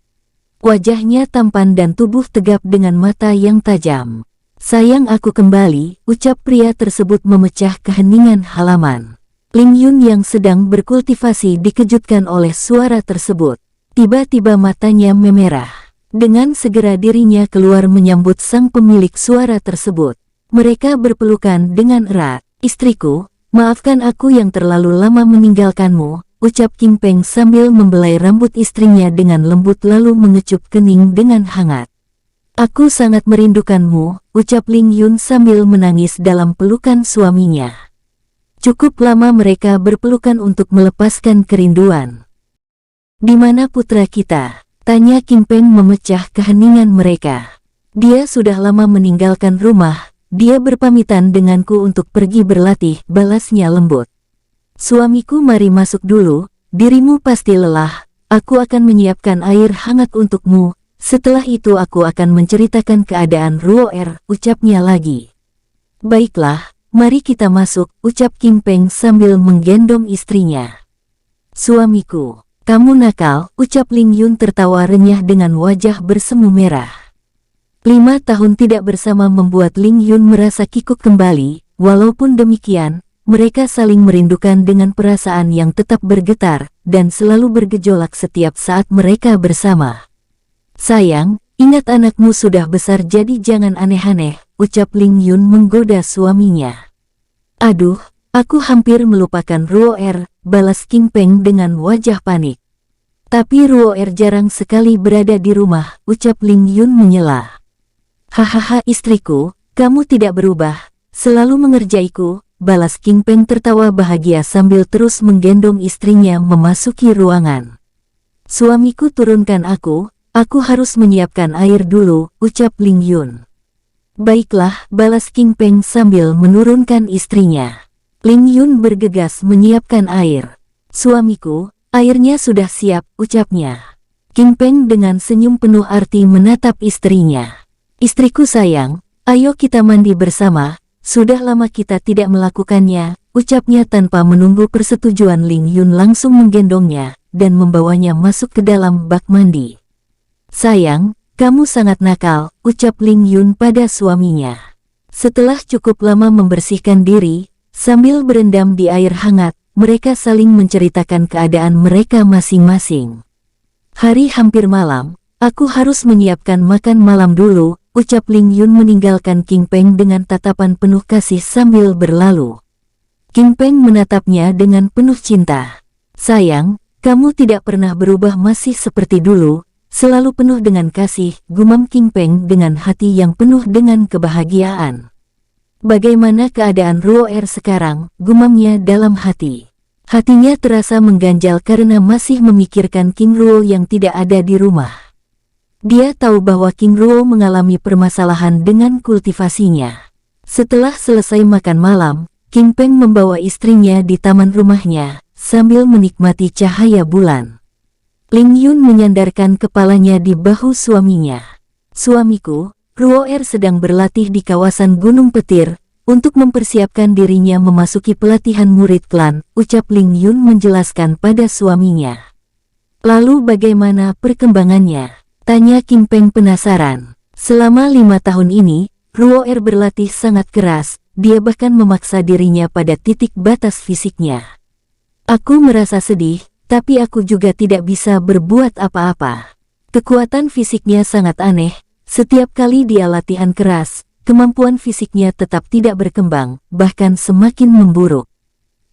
Wajahnya tampan dan tubuh tegap dengan mata yang tajam. Sayang aku kembali, ucap pria tersebut memecah keheningan halaman. Ling Yun yang sedang berkultivasi dikejutkan oleh suara tersebut. Tiba-tiba matanya memerah. Dengan segera dirinya keluar menyambut sang pemilik suara tersebut. Mereka berpelukan dengan erat. Istriku, maafkan aku yang terlalu lama meninggalkanmu, ucap King Peng sambil membelai rambut istrinya dengan lembut lalu mengecup kening dengan hangat. Aku sangat merindukanmu, ucap Ling Yun sambil menangis dalam pelukan suaminya. Cukup lama mereka berpelukan untuk melepaskan kerinduan. Di mana putra kita? Tanya King Peng memecah keheningan mereka. Dia sudah lama meninggalkan rumah. Dia berpamitan denganku untuk pergi berlatih, balasnya lembut. Suamiku, mari masuk dulu, dirimu pasti lelah, aku akan menyiapkan air hangat untukmu, setelah itu aku akan menceritakan keadaan Ruo Er, ucapnya lagi. Baiklah, mari kita masuk, ucap King Peng sambil menggendong istrinya. Suamiku, kamu nakal, ucap Ling Yun tertawa renyah dengan wajah bersemu merah. 5 tahun tidak bersama membuat Ling Yun merasa kikuk kembali, walaupun demikian, mereka saling merindukan dengan perasaan yang tetap bergetar, dan selalu bergejolak setiap saat mereka bersama. Sayang, ingat anakmu sudah besar jadi jangan aneh-aneh, ucap Ling Yun menggoda suaminya. Aduh, aku hampir melupakan Ruo Er, balas King Peng dengan wajah panik. Tapi Ruo Er jarang sekali berada di rumah, ucap Ling Yun menyela. Hahaha istriku, kamu tidak berubah, selalu mengerjaiku, balas King Peng tertawa bahagia sambil terus menggendong istrinya memasuki ruangan. Suamiku turunkan aku harus menyiapkan air dulu, ucap Ling Yun. Baiklah, balas King Peng sambil menurunkan istrinya. Ling Yun bergegas menyiapkan air. Suamiku, airnya sudah siap, ucapnya. King Peng dengan senyum penuh arti menatap istrinya. Istriku sayang, ayo kita mandi bersama, sudah lama kita tidak melakukannya, ucapnya tanpa menunggu persetujuan Ling Yun langsung menggendongnya, dan membawanya masuk ke dalam bak mandi. "Sayang, kamu sangat nakal," ucap Ling Yun pada suaminya. Setelah cukup lama membersihkan diri, sambil berendam di air hangat, mereka saling menceritakan keadaan mereka masing-masing. "Hari hampir malam, aku harus menyiapkan makan malam dulu," ucap Ling Yun meninggalkan King Peng dengan tatapan penuh kasih sambil berlalu. King Peng menatapnya dengan penuh cinta. "Sayang, kamu tidak pernah berubah, masih seperti dulu, selalu penuh dengan kasih," gumam King Peng dengan hati yang penuh dengan kebahagiaan. "Bagaimana keadaan Ruoer sekarang?" gumamnya dalam hati. Hatinya terasa mengganjal karena masih memikirkan King Ruo yang tidak ada di rumah. Dia tahu bahwa King Ruo mengalami permasalahan dengan kultivasinya. Setelah selesai makan malam, King Peng membawa istrinya di taman rumahnya, sambil menikmati cahaya bulan. Ling Yun menyandarkan kepalanya di bahu suaminya. "Suamiku, Ruoer sedang berlatih di kawasan Gunung Petir, untuk mempersiapkan dirinya memasuki pelatihan murid klan," ucap Ling Yun menjelaskan pada suaminya. "Lalu bagaimana perkembangannya?" tanya King Peng penasaran. "Selama 5 tahun ini, Ruoer berlatih sangat keras, dia bahkan memaksa dirinya pada titik batas fisiknya. Aku merasa sedih, tapi aku juga tidak bisa berbuat apa-apa. Kekuatan fisiknya sangat aneh, setiap kali dia latihan keras, kemampuan fisiknya tetap tidak berkembang, bahkan semakin memburuk.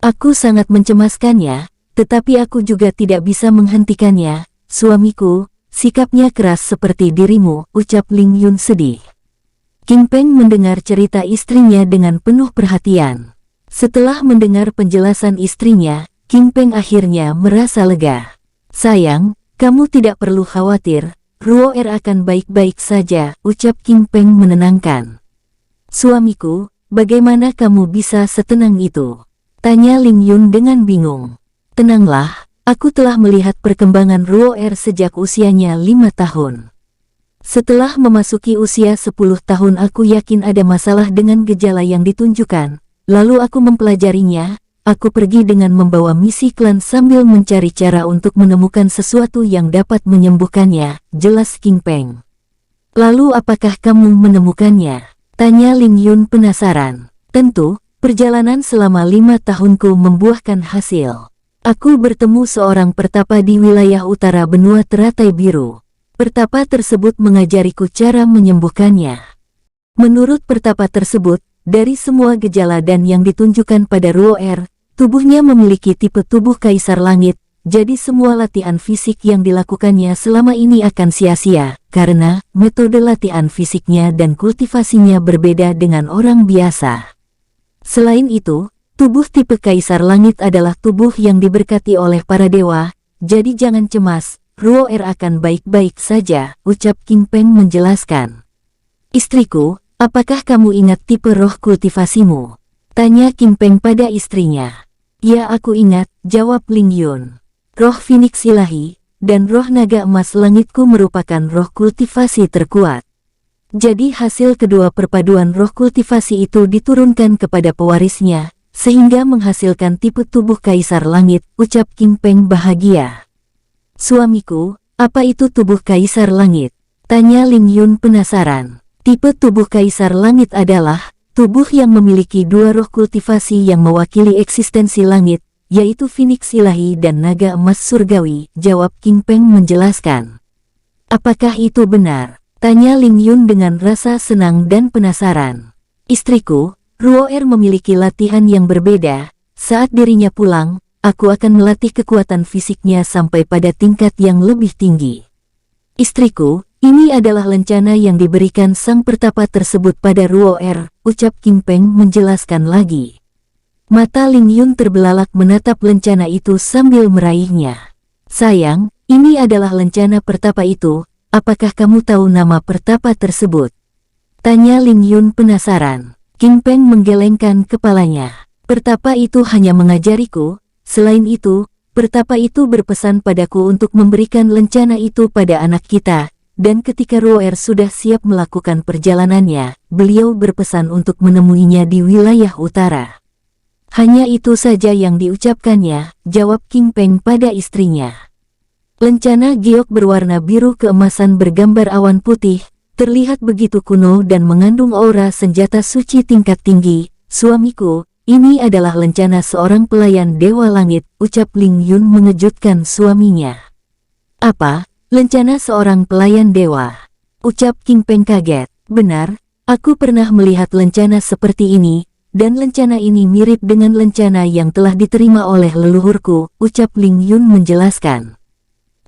Aku sangat mencemaskannya, tetapi aku juga tidak bisa menghentikannya. Suamiku, sikapnya keras seperti dirimu," ucap Ling Yun sedih. King Peng mendengar cerita istrinya dengan penuh perhatian. Setelah mendengar penjelasan istrinya, King Peng akhirnya merasa lega. "Sayang, kamu tidak perlu khawatir, Ruoer akan baik-baik saja," ucap King Peng menenangkan. "Suamiku, bagaimana kamu bisa setenang itu?" tanya Ling Yun dengan bingung. "Tenanglah, aku telah melihat perkembangan Ruoer sejak usianya 5 tahun. Setelah memasuki usia 10 tahun aku yakin ada masalah dengan gejala yang ditunjukkan, lalu aku mempelajarinya, aku pergi dengan membawa misi klan sambil mencari cara untuk menemukan sesuatu yang dapat menyembuhkannya," jelas King Peng. "Lalu apakah kamu menemukannya?" tanya Ling Yun penasaran. "Tentu, perjalanan selama 5 tahunku membuahkan hasil. Aku bertemu seorang pertapa di wilayah utara benua teratai biru. Pertapa tersebut mengajariku cara menyembuhkannya. Menurut pertapa tersebut, dari semua gejala dan yang ditunjukkan pada Ruoer, tubuhnya memiliki tipe tubuh Kaisar Langit, jadi semua latihan fisik yang dilakukannya selama ini akan sia-sia, karena metode latihan fisiknya dan kultivasinya berbeda dengan orang biasa. Selain itu, tubuh tipe Kaisar Langit adalah tubuh yang diberkati oleh para dewa, jadi jangan cemas, Ruoer akan baik-baik saja," ucap King Peng menjelaskan. "Istriku, apakah kamu ingat tipe roh kultivasimu?" tanya King Peng pada istrinya. "Ya, aku ingat," jawab Ling Yun. "Roh Phoenix Ilahi dan roh naga emas langitku merupakan roh kultivasi terkuat. Jadi hasil kedua perpaduan roh kultivasi itu diturunkan kepada pewarisnya, sehingga menghasilkan tipe tubuh Kaisar Langit," ucap King Peng bahagia. "Suamiku, apa itu tubuh Kaisar Langit?" tanya Ling Yun penasaran. Tipe tubuh Kaisar Langit adalah tubuh yang memiliki 2 roh kultivasi yang mewakili eksistensi langit, yaitu Phoenix Ilahi dan naga emas surgawi, jawab King Peng menjelaskan. "Apakah itu benar?" tanya Ling Yun dengan rasa senang dan penasaran. "Istriku, Ruoer memiliki latihan yang berbeda. Saat dirinya pulang, aku akan melatih kekuatan fisiknya sampai pada tingkat yang lebih tinggi." "Istriku, ini adalah lencana yang diberikan sang pertapa tersebut pada Ruoer," ucap King Peng menjelaskan lagi. Mata Ling Yun terbelalak menatap lencana itu sambil meraihnya. "Sayang, ini adalah lencana pertapa itu, apakah kamu tahu nama pertapa tersebut?" tanya Ling Yun penasaran. King Peng menggelengkan kepalanya. "Pertapa itu hanya mengajariku. Selain itu, pertapa itu berpesan padaku untuk memberikan lencana itu pada anak kita, dan ketika Ruoer sudah siap melakukan perjalanannya, beliau berpesan untuk menemuinya di wilayah utara." "Hanya itu saja yang diucapkannya," jawab King Peng pada istrinya. Lencana giok berwarna biru keemasan bergambar awan putih, terlihat begitu kuno dan mengandung aura senjata suci tingkat tinggi. Suamiku, ini adalah lencana seorang pelayan Dewa Langit, ucap Ling Yun mengejutkan suaminya. Apa? Lencana seorang pelayan dewa? Ucap King Peng kaget. Benar, aku pernah melihat lencana seperti ini, dan lencana ini mirip dengan lencana yang telah diterima oleh leluhurku, ucap Ling Yun menjelaskan.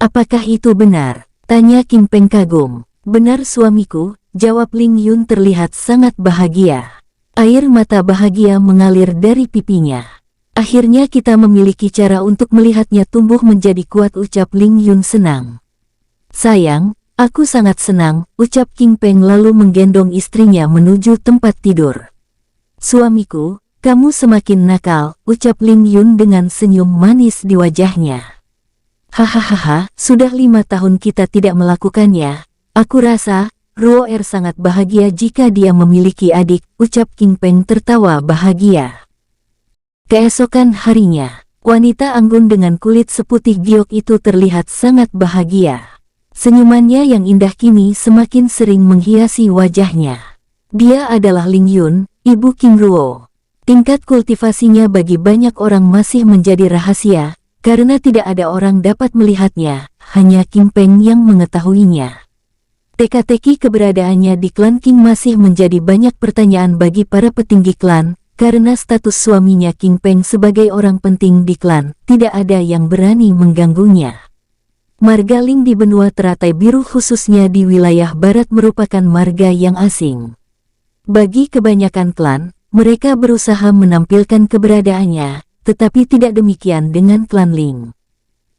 Apakah itu benar? Tanya King Peng kagum. Benar suamiku, jawab Ling Yun terlihat sangat bahagia. Air mata bahagia mengalir dari pipinya. Akhirnya kita memiliki cara untuk melihatnya tumbuh menjadi kuat, ucap Ling Yun senang. Sayang, aku sangat senang, ucap King Peng lalu menggendong istrinya menuju tempat tidur. Suamiku, kamu semakin nakal, ucap Ling Yun dengan senyum manis di wajahnya. Hahaha, sudah 5 tahun kita tidak melakukannya. Aku rasa, Ruo Er sangat bahagia jika dia memiliki adik, ucap King Peng tertawa bahagia. Keesokan harinya, wanita anggun dengan kulit seputih giok itu terlihat sangat bahagia. Senyumannya yang indah kini semakin sering menghiasi wajahnya. Dia adalah Ling Yun, ibu King Ruo. Tingkat kultivasinya bagi banyak orang masih menjadi rahasia, karena tidak ada orang dapat melihatnya, hanya King Peng yang mengetahuinya. Teka-teki keberadaannya di klan King masih menjadi banyak pertanyaan bagi para petinggi klan, karena status suaminya King Peng sebagai orang penting di klan, tidak ada yang berani mengganggunya. Marga Ling di benua teratai biru khususnya di wilayah barat merupakan marga yang asing. Bagi kebanyakan klan, mereka berusaha menampilkan keberadaannya, tetapi tidak demikian dengan klan Ling.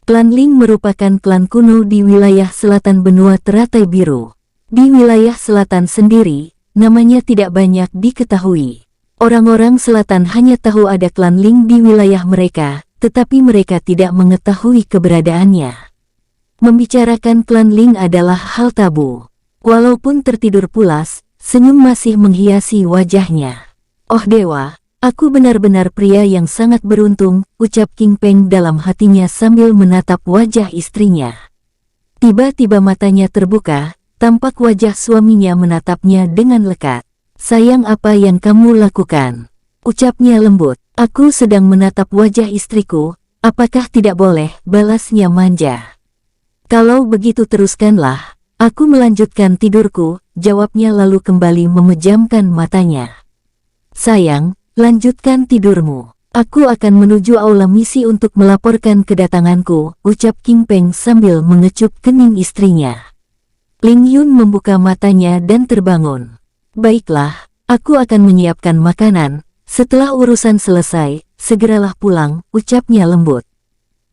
Klan Ling merupakan klan kuno di wilayah selatan benua teratai biru. Di wilayah selatan sendiri, namanya tidak banyak diketahui. Orang-orang selatan hanya tahu ada klan Ling di wilayah mereka, tetapi mereka tidak mengetahui keberadaannya. Membicarakan klan Ling adalah hal tabu. Walaupun tertidur pulas, senyum masih menghiasi wajahnya. Oh dewa, aku benar-benar pria yang sangat beruntung, ucap King Peng dalam hatinya sambil menatap wajah istrinya. Tiba-tiba matanya terbuka, tampak wajah suaminya menatapnya dengan lekat. Sayang, apa yang kamu lakukan? Ucapnya lembut. Aku sedang menatap wajah istriku, apakah tidak boleh, balasnya manja. Kalau begitu teruskanlah, aku melanjutkan tidurku, jawabnya lalu kembali memejamkan matanya. Sayang, lanjutkan tidurmu. Aku akan menuju aula misi untuk melaporkan kedatanganku, ucap King Peng sambil mengecup kening istrinya. Ling Yun membuka matanya dan terbangun. Baiklah, aku akan menyiapkan makanan. Setelah urusan selesai, segeralah pulang, ucapnya lembut.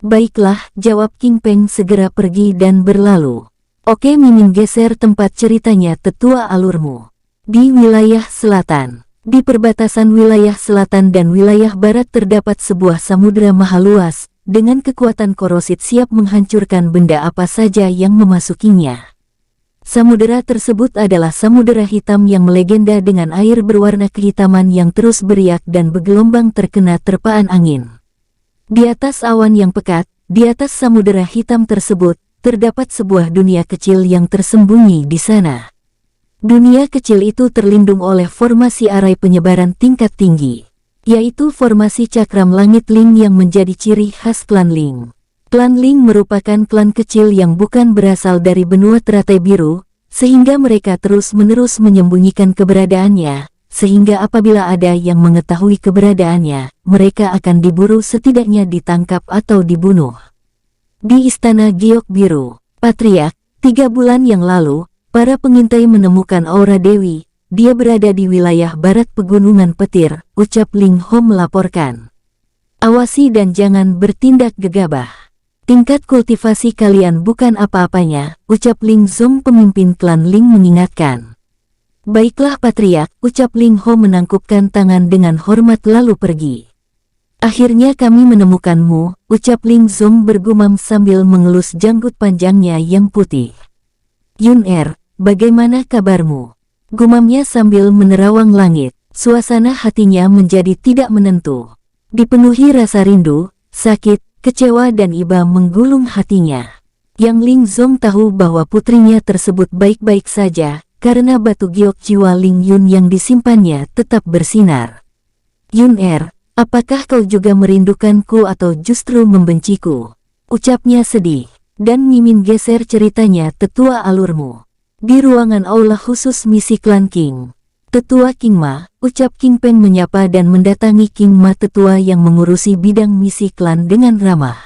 Baiklah, jawab King Peng segera pergi dan berlalu. Oke, Mimin geser tempat ceritanya tetua alurmu. Di wilayah selatan. Di perbatasan wilayah selatan dan wilayah barat terdapat sebuah samudera maha luas, dengan kekuatan korosit siap menghancurkan benda apa saja yang memasukinya. Samudera tersebut adalah samudera hitam yang melegenda dengan air berwarna kehitaman yang terus beriak dan bergelombang terkena terpaan angin. Di atas awan yang pekat, di atas samudera hitam tersebut, terdapat sebuah dunia kecil yang tersembunyi di sana. Dunia kecil itu terlindung oleh formasi arai penyebaran tingkat tinggi, yaitu formasi cakram langit Ling yang menjadi ciri khas klan Ling. Klan Ling merupakan klan kecil yang bukan berasal dari benua teratai biru, sehingga mereka terus-menerus menyembunyikan keberadaannya, sehingga apabila ada yang mengetahui keberadaannya, mereka akan diburu setidaknya ditangkap atau dibunuh. Di Istana Giok Biru, Patriark, 3 bulan yang lalu, para pengintai menemukan aura Dewi. Dia berada di wilayah barat pegunungan petir, ucap Ling Ho melaporkan. Awasi dan jangan bertindak gegabah. Tingkat kultivasi kalian bukan apa-apanya, ucap Ling Zong pemimpin klan Ling mengingatkan. Baiklah Patriark, ucap Ling Ho menangkupkan tangan dengan hormat lalu pergi. Akhirnya kami menemukanmu, ucap Ling Zong bergumam sambil mengelus janggut panjangnya yang putih. Yun Er, bagaimana kabarmu? Gumamnya sambil menerawang langit. Suasana hatinya menjadi tidak menentu. Dipenuhi rasa rindu, sakit, kecewa dan iba menggulung hatinya. Yang Ling Zong tahu bahwa putrinya tersebut baik-baik saja, karena batu giok jiwa Ling Yun yang disimpannya tetap bersinar. Yun apakah kau juga merindukanku atau justru membenciku? Ucapnya sedih. Dan Mimin geser ceritanya tetua alurmu. Di ruangan aula khusus misi klan King. Tetua King Ma, ucap King Peng menyapa dan mendatangi King Ma tetua yang mengurusi bidang misi klan dengan ramah.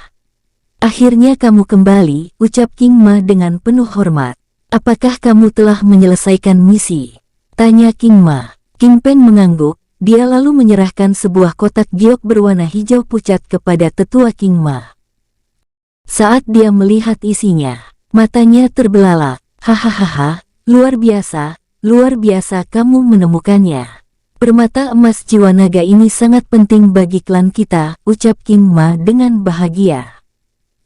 Akhirnya kamu kembali, ucap King Ma dengan penuh hormat. Apakah kamu telah menyelesaikan misi? Tanya King Ma. King Peng mengangguk, dia lalu menyerahkan sebuah kotak giok berwarna hijau pucat kepada tetua King Ma. Saat dia melihat isinya, matanya terbelalak. Hahaha, luar biasa kamu menemukannya. Permata emas jiwa naga ini sangat penting bagi klan kita, ucap King Ma dengan bahagia.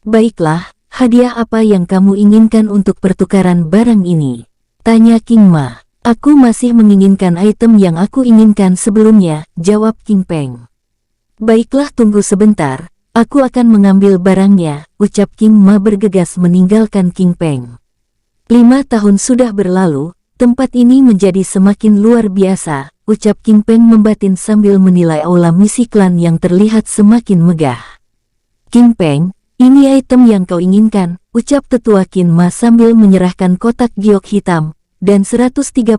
Baiklah, hadiah apa yang kamu inginkan untuk pertukaran barang ini? Tanya King Ma. Aku masih menginginkan item yang aku inginkan sebelumnya, jawab King Peng. Baiklah, tunggu sebentar. Aku akan mengambil barangnya, ucap King Ma bergegas meninggalkan King Peng. 5 tahun sudah berlalu, tempat ini menjadi semakin luar biasa, ucap King Peng membatin sambil menilai aula misi klan yang terlihat semakin megah. King Peng, ini item yang kau inginkan, ucap tetua King Ma sambil menyerahkan kotak giok hitam, dan 130.000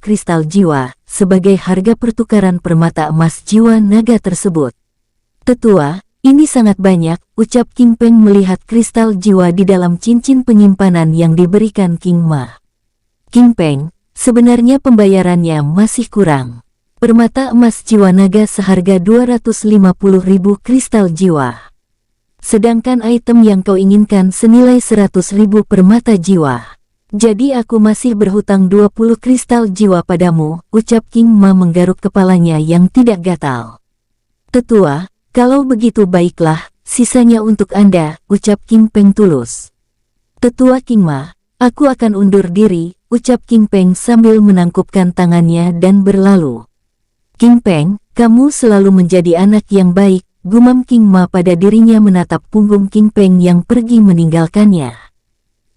kristal jiwa, sebagai harga pertukaran permata emas jiwa naga tersebut. Tetua, ini sangat banyak, ucap King Peng melihat kristal jiwa di dalam cincin penyimpanan yang diberikan King Ma. King Peng, sebenarnya pembayarannya masih kurang. Permata emas jiwa naga seharga 250.000 kristal jiwa. Sedangkan item yang kau inginkan senilai 100.000 permata jiwa. Jadi aku masih berhutang 20 kristal jiwa padamu, ucap King Ma menggaruk kepalanya yang tidak gatal. Tetua, kalau begitu baiklah, sisanya untuk Anda, ucap King Peng tulus. Tetua King Ma, aku akan undur diri, ucap King Peng sambil menangkupkan tangannya dan berlalu. King Peng, kamu selalu menjadi anak yang baik, gumam King Ma pada dirinya menatap punggung King Peng yang pergi meninggalkannya.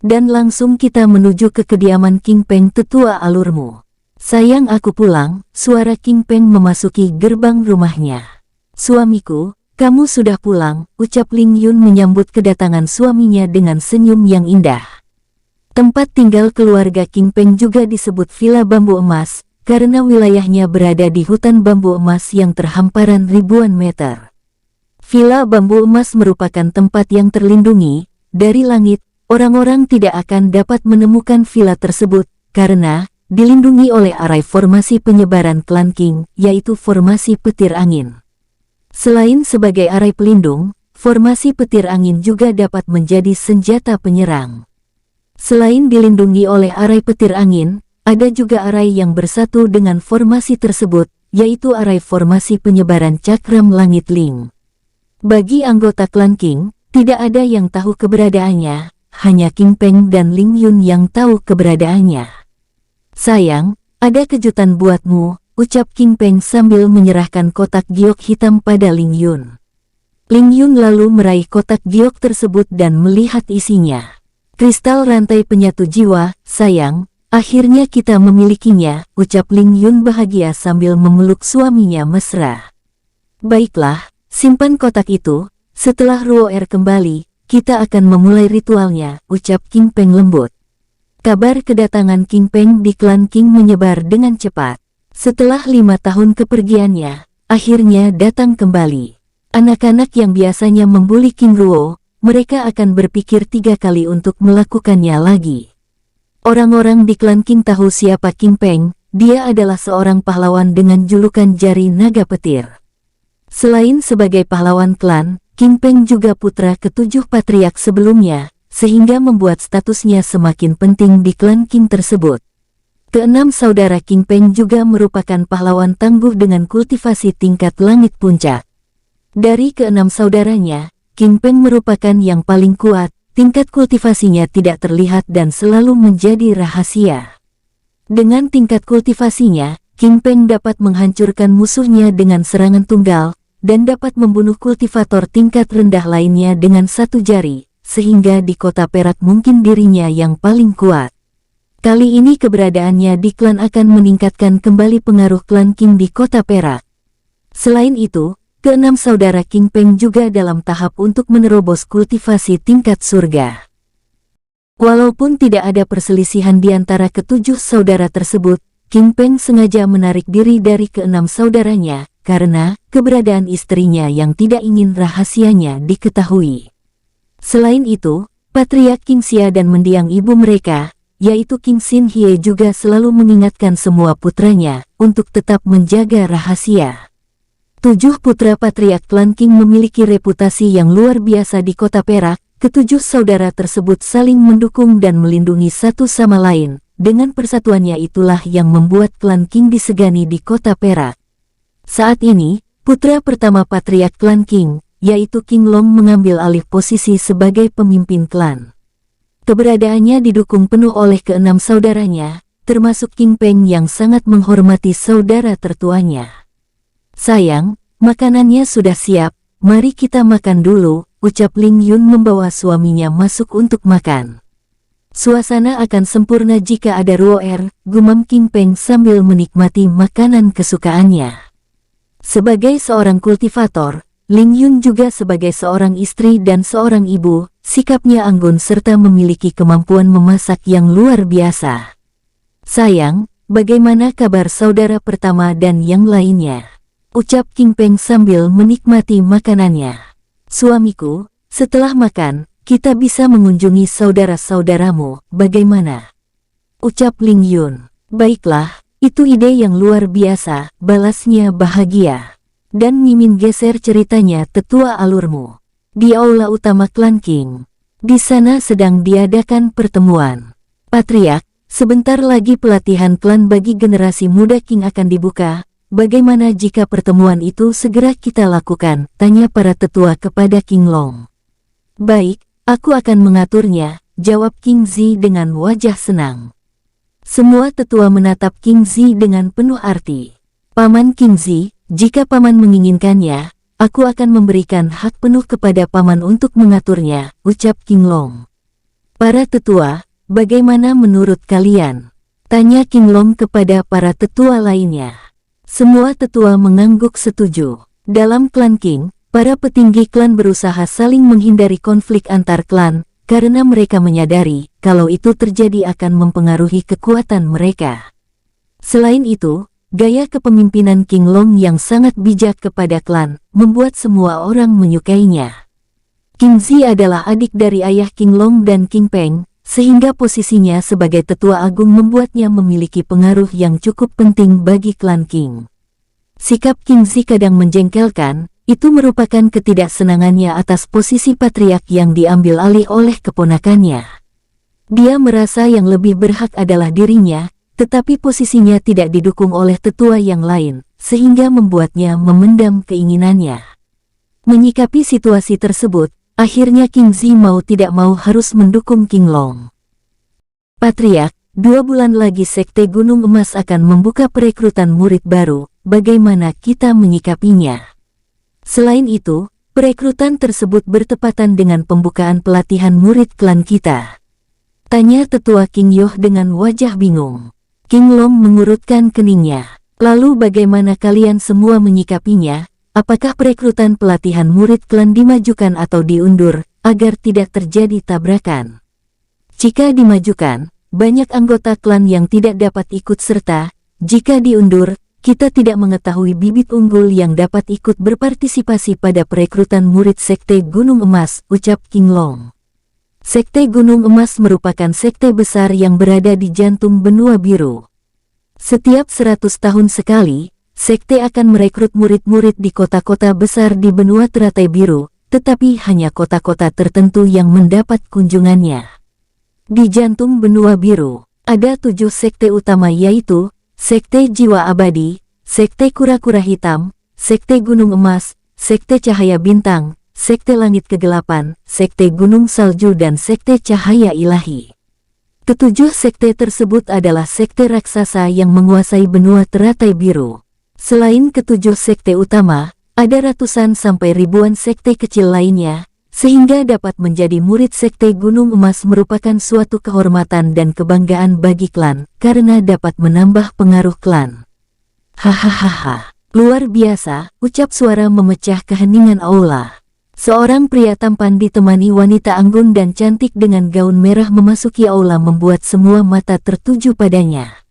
Dan langsung kita menuju ke kediaman King Peng tetua alurmu. Sayang aku pulang, suara King Peng memasuki gerbang rumahnya. Suamiku, kamu sudah pulang, ucap Ling Yun menyambut kedatangan suaminya dengan senyum yang indah. Tempat tinggal keluarga King Peng juga disebut Villa Bambu Emas, karena wilayahnya berada di hutan bambu emas yang terhamparan ribuan meter. Villa Bambu Emas merupakan tempat yang terlindungi, dari langit, orang-orang tidak akan dapat menemukan villa tersebut, karena dilindungi oleh arai formasi penyebaran klan King, yaitu formasi petir angin. Selain sebagai arai pelindung, formasi petir angin juga dapat menjadi senjata penyerang. Selain dilindungi oleh arai petir angin, ada juga arai yang bersatu dengan formasi tersebut, yaitu arai formasi penyebaran cakram langit Ling. Bagi anggota klan King, tidak ada yang tahu keberadaannya, hanya King Peng dan Ling Yun yang tahu keberadaannya. Sayang, ada kejutan buatmu, ucap King Peng sambil menyerahkan kotak giok hitam pada Ling Yun. Ling Yun lalu meraih kotak giok tersebut dan melihat isinya. Kristal rantai penyatu jiwa, sayang, akhirnya kita memilikinya, ucap Ling Yun bahagia sambil memeluk suaminya mesra. Baiklah, simpan kotak itu, setelah Ruoer kembali, kita akan memulai ritualnya, ucap King Peng lembut. Kabar kedatangan King Peng di klan King menyebar dengan cepat. Setelah 5 tahun kepergiannya, akhirnya datang kembali. Anak-anak yang biasanya membuli King Ruo, mereka akan berpikir 3 kali untuk melakukannya lagi. Orang-orang di klan King tahu siapa King Peng, dia adalah seorang pahlawan dengan julukan Jari Naga Petir. Selain sebagai pahlawan klan, King Peng juga putra ke-7 patriark sebelumnya, sehingga membuat statusnya semakin penting di klan King tersebut. Keenam saudara King Peng juga merupakan pahlawan tangguh dengan kultivasi tingkat langit puncak. Dari ke-6 saudaranya, King Peng merupakan yang paling kuat, tingkat kultivasinya tidak terlihat dan selalu menjadi rahasia. Dengan tingkat kultivasinya, King Peng dapat menghancurkan musuhnya dengan serangan tunggal, dan dapat membunuh kultivator tingkat rendah lainnya dengan 1 jari. sehingga di kota Perak mungkin dirinya yang paling kuat. Kali ini keberadaannya di klan akan meningkatkan kembali pengaruh klan King di kota Perak. Selain itu, keenam saudara King Peng juga dalam tahap untuk menerobos kultivasi tingkat surga. Walaupun tidak ada perselisihan di antara ketujuh saudara tersebut, King Peng sengaja menarik diri dari keenam saudaranya, karena keberadaan istrinya yang tidak ingin rahasianya diketahui. Selain itu, Patriark King Xia dan mendiang ibu mereka, yaitu King Xin Hie juga selalu mengingatkan semua putranya untuk tetap menjaga rahasia. 7 putra Patriark klan King memiliki reputasi yang luar biasa di kota Perak. Ketujuh saudara tersebut saling mendukung dan melindungi satu sama lain. Dengan persatuannya itulah yang membuat klan King disegani di kota Perak. Saat ini, putra pertama Patriark klan King, yaitu King Long mengambil alih posisi sebagai pemimpin klan. Keberadaannya didukung penuh oleh keenam saudaranya, termasuk King Peng yang sangat menghormati saudara tertuanya. Sayang, makanannya sudah siap, mari kita makan dulu, ucap Ling Yun membawa suaminya masuk untuk makan. Suasana akan sempurna jika ada ruoer, gumam King Peng sambil menikmati makanan kesukaannya. Sebagai seorang kultivator, Ling Yun juga sebagai seorang istri dan seorang ibu, sikapnya anggun serta memiliki kemampuan memasak yang luar biasa. Sayang, bagaimana kabar saudara pertama dan yang lainnya? Ucap King Peng sambil menikmati makanannya. Suamiku, setelah makan, kita bisa mengunjungi saudara-saudaramu, bagaimana? Ucap Ling Yun. Baiklah, itu ide yang luar biasa, balasnya bahagia. Dan Mimin geser ceritanya tetua alurmu. Di aula utama klan King. Di sana sedang diadakan pertemuan. Patriark, sebentar lagi pelatihan klan bagi generasi muda King akan dibuka. Bagaimana jika pertemuan itu segera kita lakukan? Tanya para tetua kepada King Long. Baik, aku akan mengaturnya, jawab King Zi dengan wajah senang. Semua tetua menatap King Zi dengan penuh arti. Paman King Zi, jika paman menginginkannya, aku akan memberikan hak penuh kepada paman untuk mengaturnya, ucap King Long. Para tetua, bagaimana menurut kalian? Tanya King Long kepada para tetua lainnya. Semua tetua mengangguk setuju. Dalam klan King, para petinggi klan berusaha saling menghindari konflik antar klan, karena mereka menyadari kalau itu terjadi akan mempengaruhi kekuatan mereka. Selain itu, gaya kepemimpinan King Long yang sangat bijak kepada klan, membuat semua orang menyukainya. King Zi adalah adik dari ayah King Long dan King Peng, sehingga posisinya sebagai tetua agung membuatnya memiliki pengaruh yang cukup penting bagi klan King. Sikap King Zi kadang menjengkelkan, itu merupakan ketidaksenangannya atas posisi patriark yang diambil alih oleh keponakannya. Dia merasa yang lebih berhak adalah dirinya, tetapi posisinya tidak didukung oleh tetua yang lain, sehingga membuatnya memendam keinginannya. Menyikapi situasi tersebut, akhirnya King Zi mau tidak mau harus mendukung King Long. Patriark, 2 bulan lagi Sekte Gunung Emas akan membuka perekrutan murid baru, bagaimana kita menyikapinya? Selain itu, perekrutan tersebut bertepatan dengan pembukaan pelatihan murid klan kita. Tanya tetua King Yoh dengan wajah bingung. King Long mengurutkan keningnya. Lalu bagaimana kalian semua menyikapinya? Apakah perekrutan pelatihan murid klan dimajukan atau diundur, agar tidak terjadi tabrakan? Jika dimajukan, banyak anggota klan yang tidak dapat ikut serta. Jika diundur, kita tidak mengetahui bibit unggul yang dapat ikut berpartisipasi pada perekrutan murid Sekte Gunung Emas, ucap King Long. Sekte Gunung Emas merupakan sekte besar yang berada di jantung benua biru. Setiap 100 tahun sekali, sekte akan merekrut murid-murid di kota-kota besar di benua teratai biru, tetapi hanya kota-kota tertentu yang mendapat kunjungannya. Di jantung benua biru, ada 7 sekte utama yaitu, Sekte Jiwa Abadi, Sekte Kura-Kura Hitam, Sekte Gunung Emas, Sekte Cahaya Bintang, Sekte Langit Kegelapan, Sekte Gunung Salju dan Sekte Cahaya Ilahi. Ketujuh sekte tersebut adalah sekte raksasa yang menguasai benua teratai biru. Selain ketujuh sekte utama, ada ratusan sampai ribuan sekte kecil lainnya. sehingga dapat menjadi murid Sekte Gunung Emas merupakan suatu kehormatan dan kebanggaan bagi klan, karena dapat menambah pengaruh klan. Hahaha, luar biasa, ucap suara memecah keheningan aula. Seorang pria tampan ditemani wanita anggun dan cantik dengan gaun merah memasuki aula membuat semua mata tertuju padanya.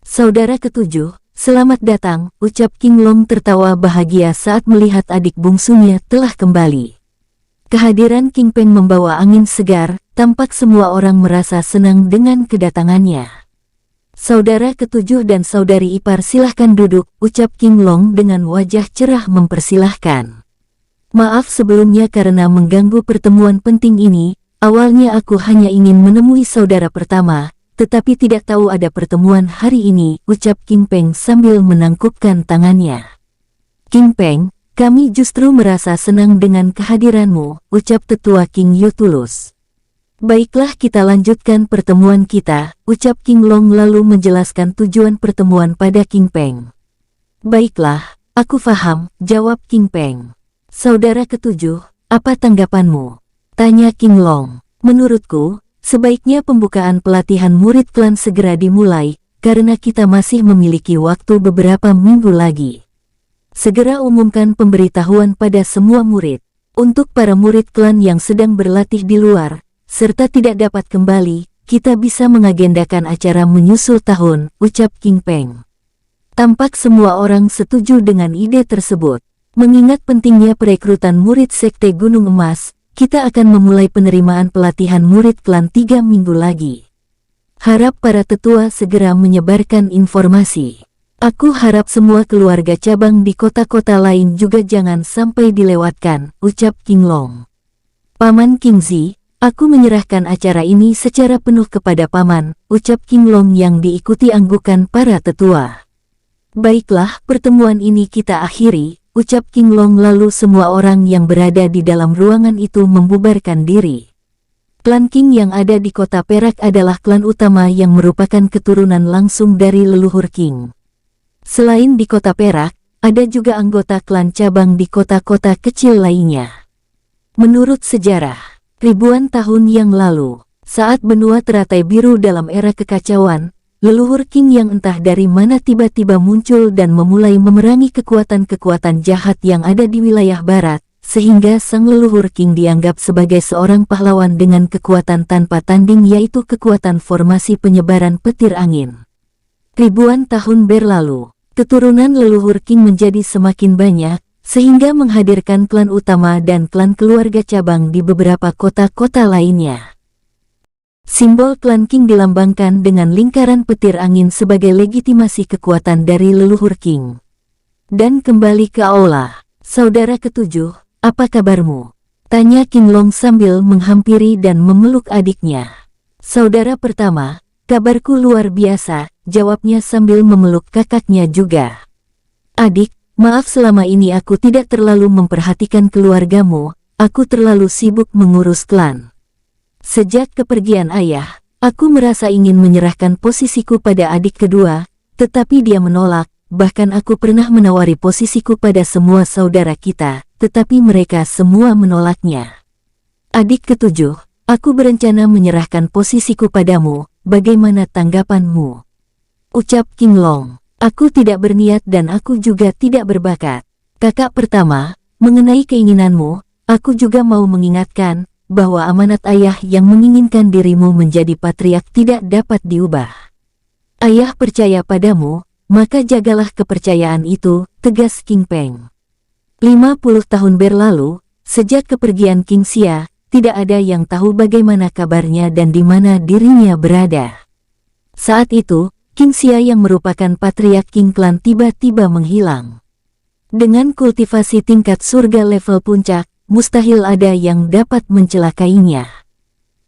Saudara ketujuh, selamat datang, ucap King Long tertawa bahagia saat melihat adik bungsunya telah kembali. Kehadiran King Peng membawa angin segar, tampak semua orang merasa senang dengan kedatangannya. Saudara ketujuh dan saudari ipar silahkan duduk, ucap King Long dengan wajah cerah mempersilahkan. Maaf sebelumnya karena mengganggu pertemuan penting ini, awalnya aku hanya ingin menemui saudara pertama, tetapi tidak tahu ada pertemuan hari ini, ucap King Peng sambil menangkupkan tangannya. King Peng, kami justru merasa senang dengan kehadiranmu, ucap tetua King Yu tulus. Baiklah kita lanjutkan pertemuan kita, ucap King Long lalu menjelaskan tujuan pertemuan pada King Peng. Baiklah, aku faham, jawab King Peng. Saudara ketujuh, apa tanggapanmu? Tanya King Long. Menurutku, sebaiknya pembukaan pelatihan murid klan segera dimulai, karena kita masih memiliki waktu beberapa minggu lagi. Segera umumkan pemberitahuan pada semua murid. Untuk para murid klan yang sedang berlatih di luar, serta tidak dapat kembali, kita bisa mengagendakan acara menyusul tahun, ucap King Peng. Tampak semua orang setuju dengan ide tersebut. Mengingat pentingnya perekrutan murid Sekte Gunung Emas, kita akan memulai penerimaan pelatihan murid klan 3 minggu lagi. Harap para tetua segera menyebarkan informasi. Aku harap semua keluarga cabang di kota-kota lain juga jangan sampai dilewatkan, ucap King Long. Paman King Zi, aku menyerahkan acara ini secara penuh kepada Paman, ucap King Long yang diikuti anggukan para tetua. Baiklah, pertemuan ini kita akhiri, ucap King Long lalu semua orang yang berada di dalam ruangan itu membubarkan diri. Klan King yang ada di kota Perak adalah klan utama yang merupakan keturunan langsung dari leluhur King. Selain di kota Perak, ada juga anggota klan cabang di kota-kota kecil lainnya. Menurut sejarah, ribuan tahun yang lalu, saat benua teratai biru dalam era kekacauan, leluhur King yang entah dari mana tiba-tiba muncul dan memulai memerangi kekuatan-kekuatan jahat yang ada di wilayah barat, sehingga sang leluhur King dianggap sebagai seorang pahlawan dengan kekuatan tanpa tanding yaitu kekuatan formasi penyebaran petir angin. Ribuan tahun berlalu, keturunan leluhur King menjadi semakin banyak, sehingga menghadirkan klan utama dan klan keluarga cabang di beberapa kota-kota lainnya. Simbol klan King dilambangkan dengan lingkaran petir angin sebagai legitimasi kekuatan dari leluhur King. Dan kembali ke aula. Saudara ketujuh, apa kabarmu? Tanya King Long sambil menghampiri dan memeluk adiknya. Saudara pertama, kabarku luar biasa, jawabnya sambil memeluk kakaknya juga. Adik, maaf selama ini aku tidak terlalu memperhatikan keluargamu, aku terlalu sibuk mengurus klan. Sejak kepergian ayah, aku merasa ingin menyerahkan posisiku pada adik kedua, tetapi dia menolak, bahkan aku pernah menawari posisiku pada semua saudara kita, tetapi mereka semua menolaknya. Adik ketujuh, aku berencana menyerahkan posisiku padamu, bagaimana tanggapanmu? Ucap King Long, aku tidak berniat dan aku juga tidak berbakat. Kakak pertama, mengenai keinginanmu, aku juga mau mengingatkan, bahwa amanat ayah yang menginginkan dirimu menjadi patriark tidak dapat diubah. Ayah percaya padamu, maka jagalah kepercayaan itu, tegas King Peng. 50 tahun berlalu, sejak kepergian King Xia, tidak ada yang tahu bagaimana kabarnya dan di mana dirinya berada. Saat itu, King Xia yang merupakan patriark King Clan tiba-tiba menghilang. Dengan kultivasi tingkat surga level puncak, mustahil ada yang dapat mencelakainya.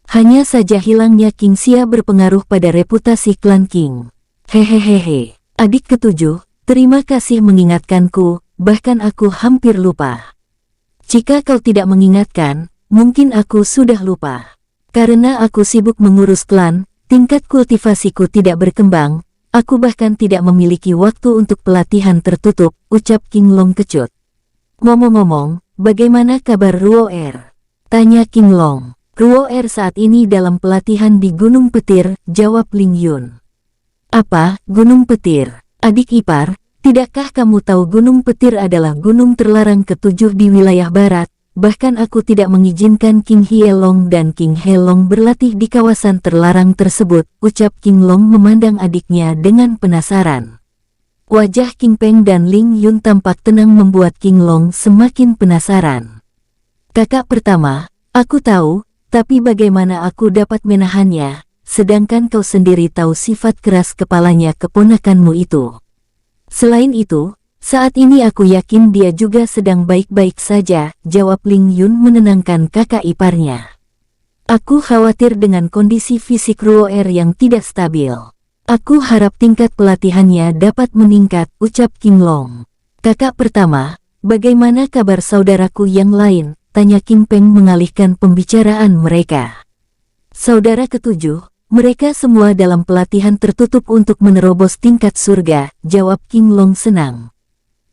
Hanya saja hilangnya King Xia berpengaruh pada reputasi klan King. Hehehehe, adik ketujuh, terima kasih mengingatkanku, bahkan aku hampir lupa. Jika kau tidak mengingatkan, mungkin aku sudah lupa. Karena aku sibuk mengurus klan, tingkat kultivasiku tidak berkembang, aku bahkan tidak memiliki waktu untuk pelatihan tertutup, ucap King Long kecut. Ngomong-ngomong, bagaimana kabar Ruo Er? Tanya King Long. Ruo Er saat ini dalam pelatihan di Gunung Petir, jawab Ling Yun. Apa, Gunung Petir? Adik ipar, tidakkah kamu tahu Gunung Petir adalah gunung terlarang ketujuh di wilayah barat? Bahkan aku tidak mengizinkan King Hye Long dan King He Long berlatih di kawasan terlarang tersebut, ucap King Long memandang adiknya dengan penasaran. Wajah King Peng dan Ling Yun tampak tenang membuat King Long semakin penasaran. Kakak pertama, aku tahu, tapi bagaimana aku dapat menahannya, sedangkan kau sendiri tahu sifat keras kepalanya keponakanmu itu. Selain itu, saat ini aku yakin dia juga sedang baik-baik saja, jawab Ling Yun menenangkan kakak iparnya. Aku khawatir dengan kondisi fisik Ruo Er yang tidak stabil. Aku harap tingkat pelatihannya dapat meningkat, ucap King Long. Kakak pertama, bagaimana kabar saudaraku yang lain? Tanya King Peng mengalihkan pembicaraan mereka. Saudara ketujuh, mereka semua dalam pelatihan tertutup untuk menerobos tingkat surga, jawab King Long senang.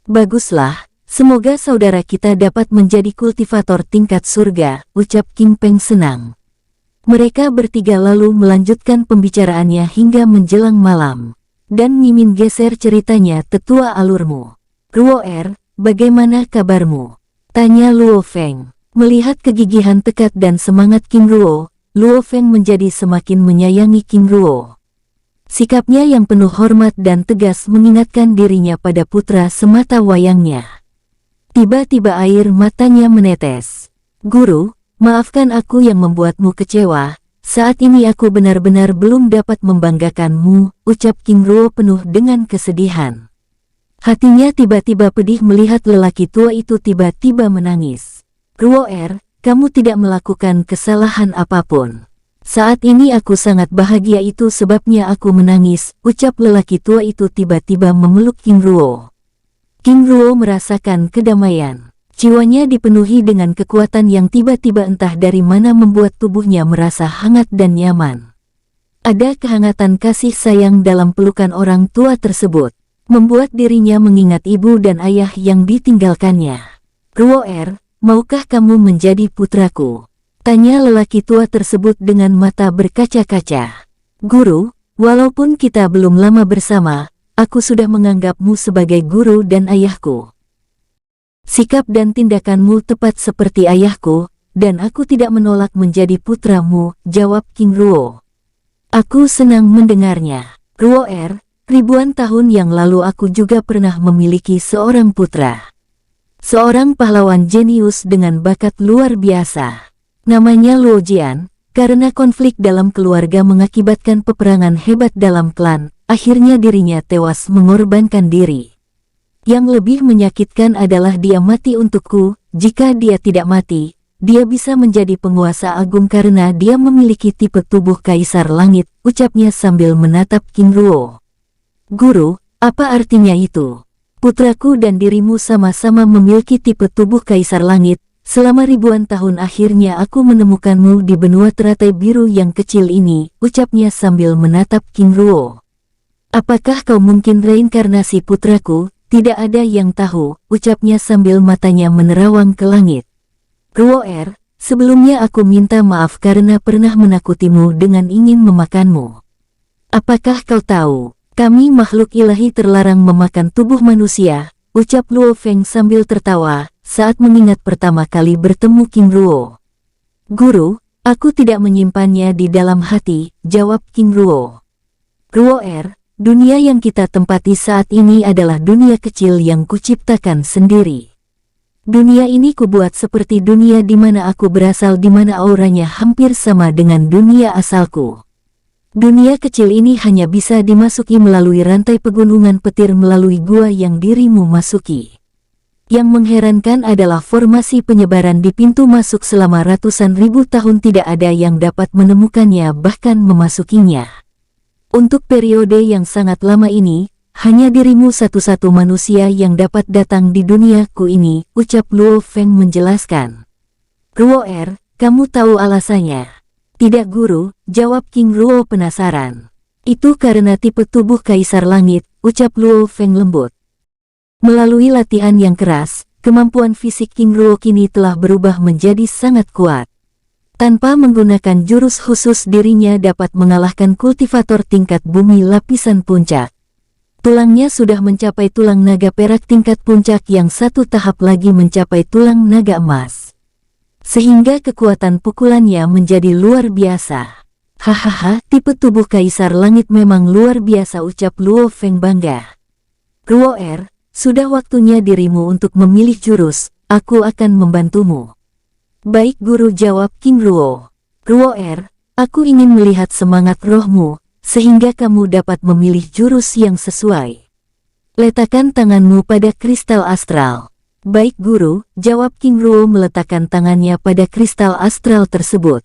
Baguslah, semoga saudara kita dapat menjadi kultivator tingkat surga, ucap King Peng senang. Mereka bertiga lalu melanjutkan pembicaraannya hingga menjelang malam. Dan Mimin geser ceritanya, tetua alurmu. Ruo Er, bagaimana kabarmu? Tanya Luo Feng. Melihat kegigihan tekad dan semangat King Ruo, Luo Feng menjadi semakin menyayangi King Ruo. Sikapnya yang penuh hormat dan tegas mengingatkan dirinya pada putra semata wayangnya. Tiba-tiba air matanya menetes. Guru, maafkan aku yang membuatmu kecewa, saat ini aku benar-benar belum dapat membanggakanmu, ucap King Ruo penuh dengan kesedihan. Hatinya tiba-tiba pedih melihat lelaki tua itu tiba-tiba menangis. Ruo Er, kamu tidak melakukan kesalahan apapun. Saat ini aku sangat bahagia, itu sebabnya aku menangis, ucap lelaki tua itu tiba-tiba memeluk King Ruo. King Ruo merasakan kedamaian. Jiwanya dipenuhi dengan kekuatan yang tiba-tiba entah dari mana membuat tubuhnya merasa hangat dan nyaman. Ada kehangatan kasih sayang dalam pelukan orang tua tersebut, membuat dirinya mengingat ibu dan ayah yang ditinggalkannya. Ruo Er, maukah kamu menjadi putraku? Tanya lelaki tua tersebut dengan mata berkaca-kaca. Guru, walaupun kita belum lama bersama, aku sudah menganggapmu sebagai guru dan ayahku. Sikap dan tindakanmu tepat seperti ayahku, dan aku tidak menolak menjadi putramu, jawab King Ruo. Aku senang mendengarnya. Ruo Er, ribuan tahun yang lalu aku juga pernah memiliki seorang putra. Seorang pahlawan jenius dengan bakat luar biasa. Namanya Luo Jian. Karena konflik dalam keluarga mengakibatkan peperangan hebat dalam klan, akhirnya dirinya tewas mengorbankan diri. Yang lebih menyakitkan adalah dia mati untukku. Jika dia tidak mati, dia bisa menjadi penguasa agung karena dia memiliki tipe tubuh Kaisar Langit, ucapnya sambil menatap King Ruo. Guru, apa artinya itu? Putraku dan dirimu sama-sama memiliki tipe tubuh Kaisar Langit. Selama ribuan tahun akhirnya aku menemukanmu di benua teratai biru yang kecil ini, ucapnya sambil menatap King Ruo. Apakah kau mungkin reinkarnasi putraku? Tidak ada yang tahu, ucapnya sambil matanya menerawang ke langit. Ruo Er, sebelumnya aku minta maaf karena pernah menakutimu dengan ingin memakanmu. Apakah kau tahu? Kami makhluk ilahi terlarang memakan tubuh manusia, ucap Luo Feng sambil tertawa, saat mengingat pertama kali bertemu King Ruo. Guru, aku tidak menyimpannya di dalam hati, jawab King Ruo. Ruo Er, dunia yang kita tempati saat ini adalah dunia kecil yang kuciptakan sendiri. Dunia ini kubuat seperti dunia di mana aku berasal, di mana auranya hampir sama dengan dunia asalku. Dunia kecil ini hanya bisa dimasuki melalui rantai pegunungan petir melalui gua yang dirimu masuki. Yang mengherankan adalah formasi penyebaran di pintu masuk selama ratusan ribu tahun tidak ada yang dapat menemukannya bahkan memasukinya. Untuk periode yang sangat lama ini, hanya dirimu satu-satu manusia yang dapat datang di duniaku ini, ucap Luo Feng menjelaskan. Ruo Er, kamu tahu alasannya? Tidak guru, jawab King Ruo penasaran. Itu karena tipe tubuh Kaisar Langit, ucap Luo Feng lembut. Melalui latihan yang keras, kemampuan fisik King Ruo kini telah berubah menjadi sangat kuat. Tanpa menggunakan jurus khusus dirinya dapat mengalahkan kultivator tingkat bumi lapisan puncak. Tulangnya sudah mencapai tulang naga perak tingkat puncak yang satu tahap lagi mencapai tulang naga emas. Sehingga kekuatan pukulannya menjadi luar biasa. Hahaha, tipe tubuh Kaisar Langit memang luar biasa, ucap Luo Feng bangga. Ruo Er, sudah waktunya dirimu untuk memilih jurus, aku akan membantumu. Baik guru, jawab King Ruo. Ruo Er, aku ingin melihat semangat rohmu, sehingga kamu dapat memilih jurus yang sesuai. Letakkan tanganmu pada kristal astral. Baik guru, jawab King Ruo meletakkan tangannya pada kristal astral tersebut.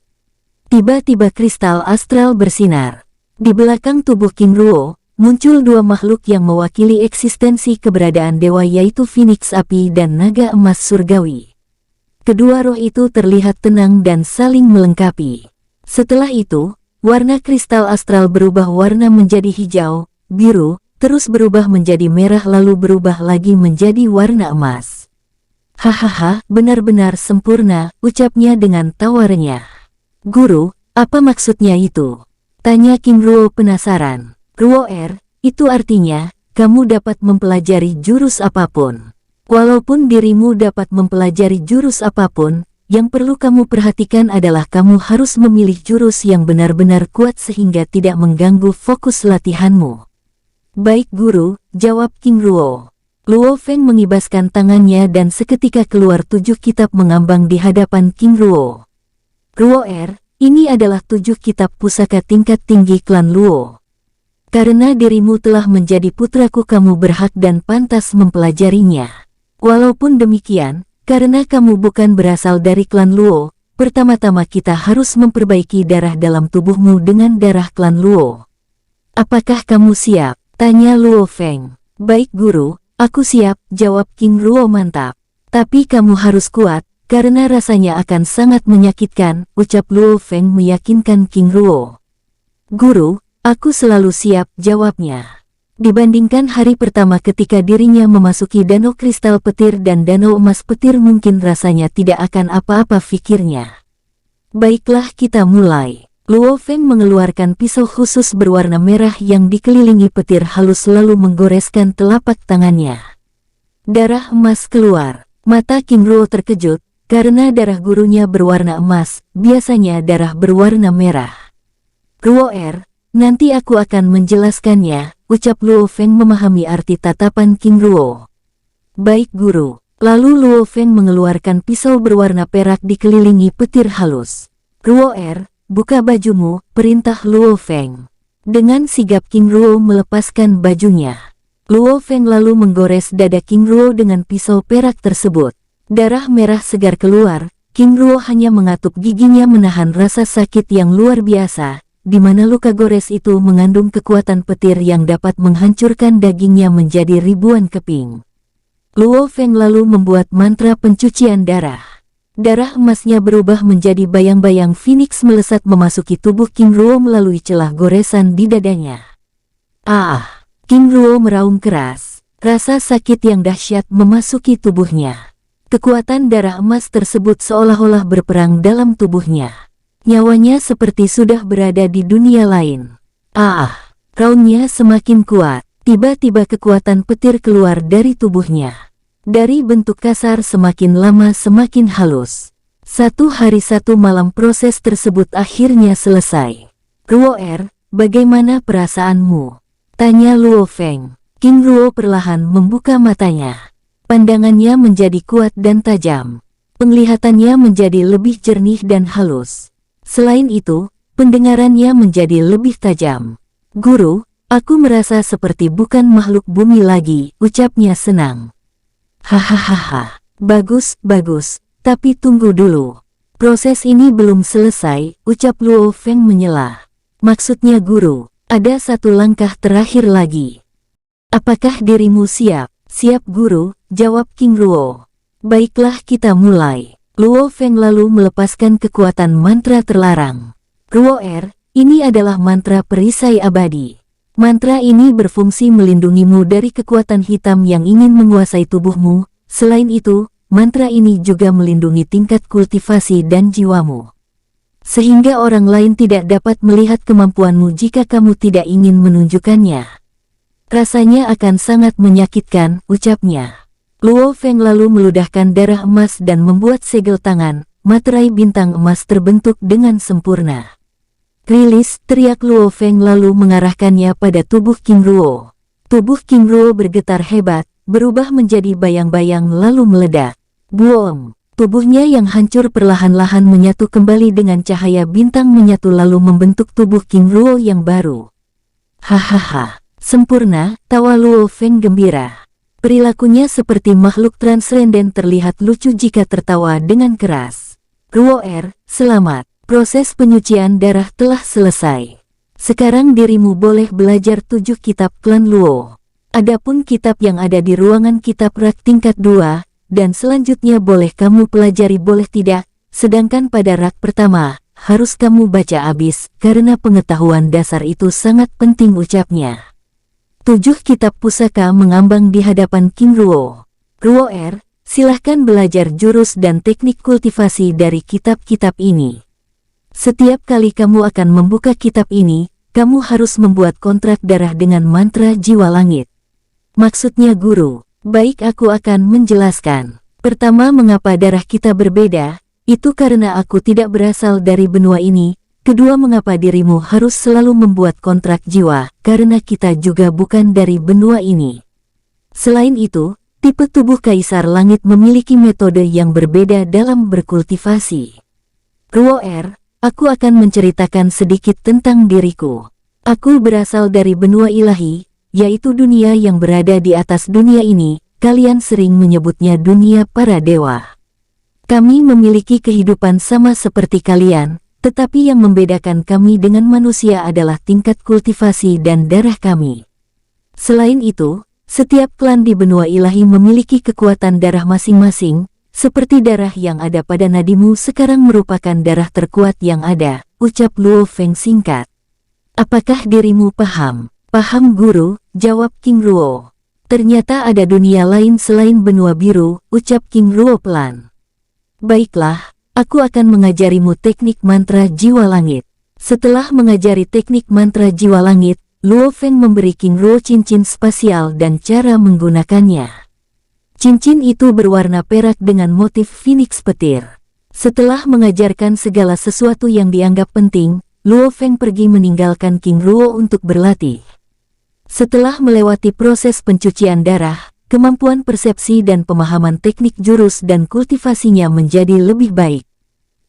Tiba-tiba kristal astral bersinar. Di belakang tubuh King Ruo, muncul dua makhluk yang mewakili eksistensi keberadaan dewa, yaitu Phoenix Api dan Naga Emas Surgawi. Kedua roh itu terlihat tenang dan saling melengkapi. Setelah itu, warna kristal astral berubah warna menjadi hijau, biru, terus berubah menjadi merah lalu berubah lagi menjadi warna emas. Hahaha, benar-benar sempurna, ucapnya dengan tawa renyah. Guru, apa maksudnya itu? Tanya King Ruo penasaran. Ruo Er, itu artinya, kamu dapat mempelajari jurus apapun. Walaupun dirimu dapat mempelajari jurus apapun, yang perlu kamu perhatikan adalah kamu harus memilih jurus yang benar-benar kuat sehingga tidak mengganggu fokus latihanmu. Baik guru, jawab King Ruo. Luo Feng mengibaskan tangannya dan seketika keluar 7 kitab mengambang di hadapan King Ruo. Ruo Er, ini adalah 7 kitab pusaka tingkat tinggi klan Luo. Karena dirimu telah menjadi putraku, kamu berhak dan pantas mempelajarinya. Walaupun demikian, karena kamu bukan berasal dari klan Luo, pertama-tama kita harus memperbaiki darah dalam tubuhmu dengan darah klan Luo. Apakah kamu siap? Tanya Luo Feng. Baik guru, aku siap, jawab King Ruo. Mantap. Tapi kamu harus kuat, karena rasanya akan sangat menyakitkan, ucap Luo Feng meyakinkan King Ruo. Guru, aku selalu siap, jawabnya. Dibandingkan hari pertama ketika dirinya memasuki danau kristal petir dan danau emas petir, mungkin rasanya tidak akan apa-apa, pikirnya. Baiklah, kita mulai. Luo Feng mengeluarkan pisau khusus berwarna merah yang dikelilingi petir halus lalu menggoreskan telapak tangannya. Darah emas keluar. Mata King Ruo terkejut, karena darah gurunya berwarna emas, biasanya darah berwarna merah. Ruo Er, nanti aku akan menjelaskannya, ucap Luo Feng memahami arti tatapan King Ruo. Baik guru. Lalu Luo Feng mengeluarkan pisau berwarna perak dikelilingi petir halus. Ruo Er, buka bajumu, perintah Luo Feng. Dengan sigap King Ruo melepaskan bajunya. Luo Feng lalu menggores dada King Ruo dengan pisau perak tersebut. Darah merah segar keluar, King Ruo hanya mengatuk giginya menahan rasa sakit yang luar biasa, di mana luka gores itu mengandung kekuatan petir yang dapat menghancurkan dagingnya menjadi ribuan keping. Luo Feng lalu membuat mantra pencucian darah. Darah emasnya berubah menjadi bayang-bayang Phoenix melesat memasuki tubuh King Ruo melalui celah goresan di dadanya. Ah! King Ruo meraung keras. Rasa sakit yang dahsyat memasuki tubuhnya. Kekuatan darah emas tersebut seolah-olah berperang dalam tubuhnya. Nyawanya seperti sudah berada di dunia lain. Ah! Raungnya semakin kuat. Tiba-tiba kekuatan petir keluar dari tubuhnya. Dari bentuk kasar semakin lama semakin halus. 1 hari 1 malam proses tersebut akhirnya selesai. Ruo Er, bagaimana perasaanmu? Tanya Luo Feng. King Ruo perlahan membuka matanya. Pandangannya menjadi kuat dan tajam. Penglihatannya menjadi lebih jernih dan halus. Selain itu, pendengarannya menjadi lebih tajam. Guru, aku merasa seperti bukan makhluk bumi lagi, ucapnya senang. Hahaha, bagus, bagus, tapi tunggu dulu. Proses ini belum selesai, ucap Luo Feng menyela. Maksudnya guru, ada 1 langkah terakhir lagi. Apakah dirimu siap? Siap guru, jawab King Ruo. Baiklah kita mulai. Luo Feng lalu melepaskan kekuatan mantra terlarang. Ruo Er, ini adalah mantra perisai abadi. Mantra ini berfungsi melindungimu dari kekuatan hitam yang ingin menguasai tubuhmu, Selain itu, mantra ini juga melindungi tingkat kultivasi dan jiwamu. Sehingga orang lain tidak dapat melihat kemampuanmu jika kamu tidak ingin menunjukkannya. Rasanya akan sangat menyakitkan, ucapnya. Luo Feng lalu meludahkan darah emas dan membuat segel tangan, materai bintang emas terbentuk dengan sempurna. Rilis, teriak Luo Feng lalu mengarahkannya pada tubuh King Ruo. Tubuh King Ruo bergetar hebat, berubah menjadi bayang-bayang lalu meledak. Boom! Tubuhnya yang hancur perlahan-lahan menyatu kembali dengan cahaya bintang menyatu lalu membentuk tubuh King Ruo yang baru. Hahaha, sempurna, tawa Luo Feng gembira. Perilakunya seperti makhluk transenden terlihat lucu jika tertawa dengan keras. Ruo selamat. Proses penyucian darah telah selesai. Sekarang dirimu boleh belajar 7 kitab klan Luo. Adapun kitab yang ada di ruangan kitab rak tingkat 2, dan selanjutnya boleh kamu pelajari boleh tidak, sedangkan pada rak pertama, harus kamu baca habis, karena pengetahuan dasar itu sangat penting ucapnya. 7 kitab pusaka mengambang di hadapan King Ruo. Ruo silahkan belajar jurus dan teknik kultivasi dari kitab-kitab ini. Setiap kali kamu akan membuka kitab ini, kamu harus membuat kontrak darah dengan mantra jiwa langit. Maksudnya guru, baik aku akan menjelaskan. Pertama, mengapa darah kita berbeda, itu karena aku tidak berasal dari benua ini. Kedua, mengapa dirimu harus selalu membuat kontrak jiwa, karena kita juga bukan dari benua ini. Selain itu, tipe tubuh Kaisar Langit memiliki metode yang berbeda dalam berkultivasi. Ruo aku akan menceritakan sedikit tentang diriku. Aku berasal dari benua ilahi, yaitu dunia yang berada di atas dunia ini. Kalian sering menyebutnya dunia para dewa. Kami memiliki kehidupan sama seperti kalian, tetapi yang membedakan kami dengan manusia adalah tingkat kultivasi dan darah kami. Selain itu, setiap klan di benua ilahi memiliki kekuatan darah masing-masing. Seperti darah yang ada pada nadimu sekarang merupakan darah terkuat yang ada, ucap Luo Feng singkat. Apakah dirimu paham? Paham guru, jawab King Ruo. Ternyata ada dunia lain selain benua biru, ucap King Ruo pelan. Baiklah, aku akan mengajarimu teknik mantra jiwa langit. Setelah mengajari teknik mantra jiwa langit, Luo Feng memberi King Ruo cincin spasial dan cara menggunakannya. Cincin itu berwarna perak dengan motif phoenix petir. Setelah mengajarkan segala sesuatu yang dianggap penting, Luo Feng pergi meninggalkan King Ruo untuk berlatih. Setelah melewati proses pencucian darah, kemampuan persepsi dan pemahaman teknik jurus dan kultivasinya menjadi lebih baik.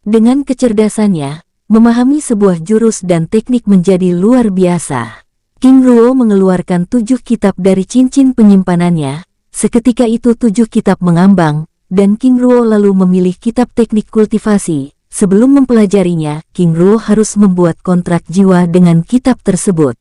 Dengan kecerdasannya, memahami sebuah jurus dan teknik menjadi luar biasa. King Ruo mengeluarkan 7 kitab dari cincin penyimpanannya. Seketika itu 7 kitab mengambang, dan King Ruo lalu memilih kitab teknik kultivasi. Sebelum mempelajarinya, King Ruo harus membuat kontrak jiwa dengan kitab tersebut.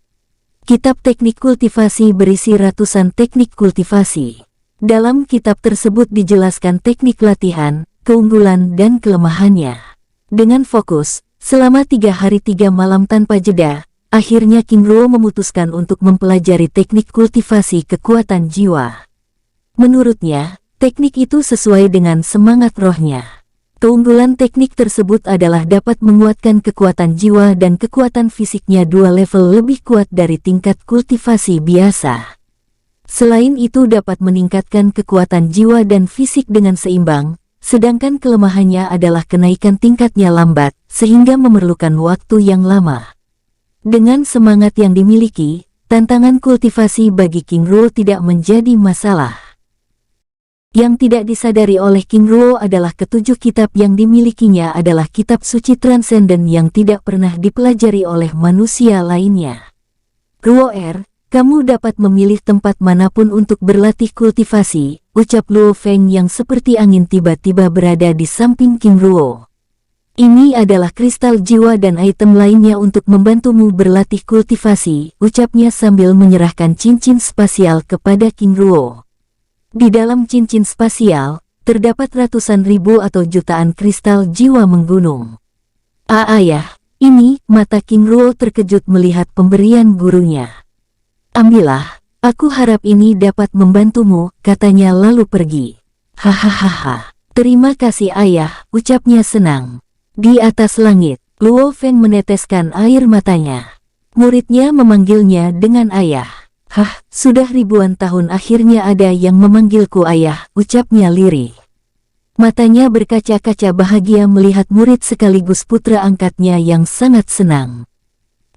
Kitab teknik kultivasi berisi ratusan teknik kultivasi. Dalam kitab tersebut dijelaskan teknik latihan, keunggulan dan kelemahannya. Dengan fokus, selama 3 hari 3 malam tanpa jeda, akhirnya King Ruo memutuskan untuk mempelajari teknik kultivasi kekuatan jiwa. Menurutnya, teknik itu sesuai dengan semangat rohnya. Keunggulan teknik tersebut adalah dapat menguatkan kekuatan jiwa dan kekuatan fisiknya 2 level lebih kuat dari tingkat kultivasi biasa. Selain itu dapat meningkatkan kekuatan jiwa dan fisik dengan seimbang, sedangkan kelemahannya adalah kenaikan tingkatnya lambat, sehingga memerlukan waktu yang lama. Dengan semangat yang dimiliki, tantangan kultivasi bagi King Ruo tidak menjadi masalah. Yang tidak disadari oleh King Ruo adalah ketujuh kitab yang dimilikinya adalah kitab suci transenden yang tidak pernah dipelajari oleh manusia lainnya. Ruo kamu dapat memilih tempat manapun untuk berlatih kultivasi, ucap Luo Feng yang seperti angin tiba-tiba berada di samping King Ruo. Ini adalah kristal jiwa dan item lainnya untuk membantumu berlatih kultivasi, ucapnya sambil menyerahkan cincin spasial kepada King Ruo. Di dalam cincin spasial, terdapat ratusan ribu atau jutaan kristal jiwa menggunung. Ayah, ini, mata King Ruo terkejut melihat pemberian gurunya. Ambillah, aku harap ini dapat membantumu, katanya lalu pergi. Hahaha. Terima kasih ayah, ucapnya senang. Di atas langit, Luo Feng meneteskan air matanya. Muridnya memanggilnya dengan ayah. Hah, sudah ribuan tahun akhirnya ada yang memanggilku ayah, ucapnya lirih. Matanya berkaca-kaca bahagia melihat murid sekaligus putra angkatnya yang sangat senang.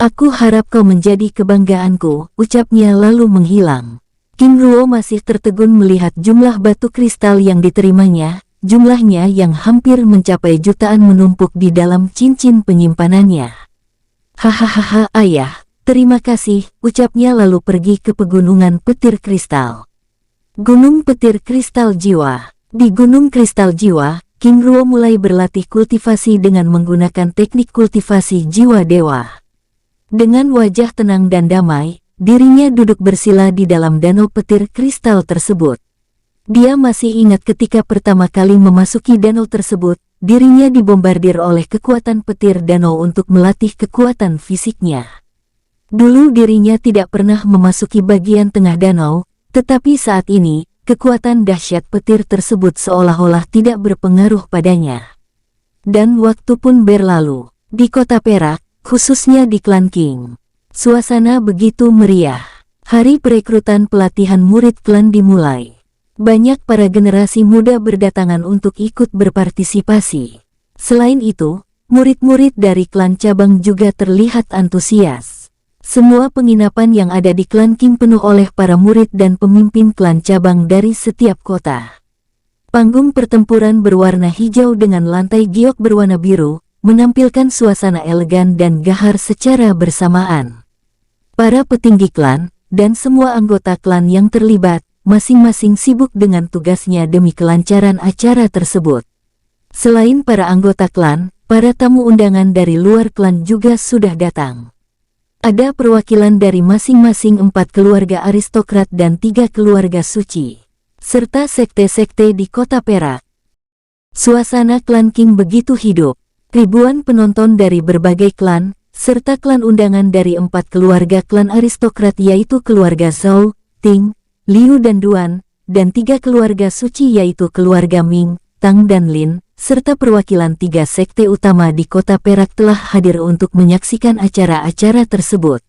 Aku harap kau menjadi kebanggaanku, ucapnya lalu menghilang. King Luo masih tertegun melihat jumlah batu kristal yang diterimanya, jumlahnya yang hampir mencapai jutaan menumpuk di dalam cincin penyimpanannya. Hahaha ayah, terima kasih, ucapnya lalu pergi ke pegunungan petir kristal. Gunung Petir Kristal Jiwa. Di Gunung Kristal Jiwa, King Luo mulai berlatih kultivasi dengan menggunakan teknik kultivasi jiwa dewa. Dengan wajah tenang dan damai, dirinya duduk bersila di dalam danau petir kristal tersebut. Dia masih ingat ketika pertama kali memasuki danau tersebut, dirinya dibombardir oleh kekuatan petir danau untuk melatih kekuatan fisiknya. Dulu dirinya tidak pernah memasuki bagian tengah danau, tetapi saat ini, kekuatan dahsyat petir tersebut seolah-olah tidak berpengaruh padanya. Dan waktu pun berlalu. Di kota Perak, khususnya di klan King, suasana begitu meriah. Hari perekrutan pelatihan murid klan dimulai. Banyak para generasi muda berdatangan untuk ikut berpartisipasi. Selain itu, murid-murid dari klan cabang juga terlihat antusias. Semua penginapan yang ada di klan King penuh oleh para murid dan pemimpin klan cabang dari setiap kota. Panggung pertempuran berwarna hijau dengan lantai giok berwarna biru, menampilkan suasana elegan dan gahar secara bersamaan. Para petinggi klan, dan semua anggota klan yang terlibat, masing-masing sibuk dengan tugasnya demi kelancaran acara tersebut. Selain para anggota klan, para tamu undangan dari luar klan juga sudah datang. Ada perwakilan dari masing-masing 4 keluarga aristokrat dan 3 keluarga suci, serta sekte-sekte di kota Perak. Suasana klan King begitu hidup. Ribuan penonton dari berbagai klan, serta klan undangan dari 4 keluarga klan aristokrat yaitu keluarga Zhou, Ting, Liu dan Duan, dan 3 keluarga suci yaitu keluarga Ming, Tang dan Lin, serta perwakilan 3 sekte utama di kota Perak telah hadir untuk menyaksikan acara-acara tersebut.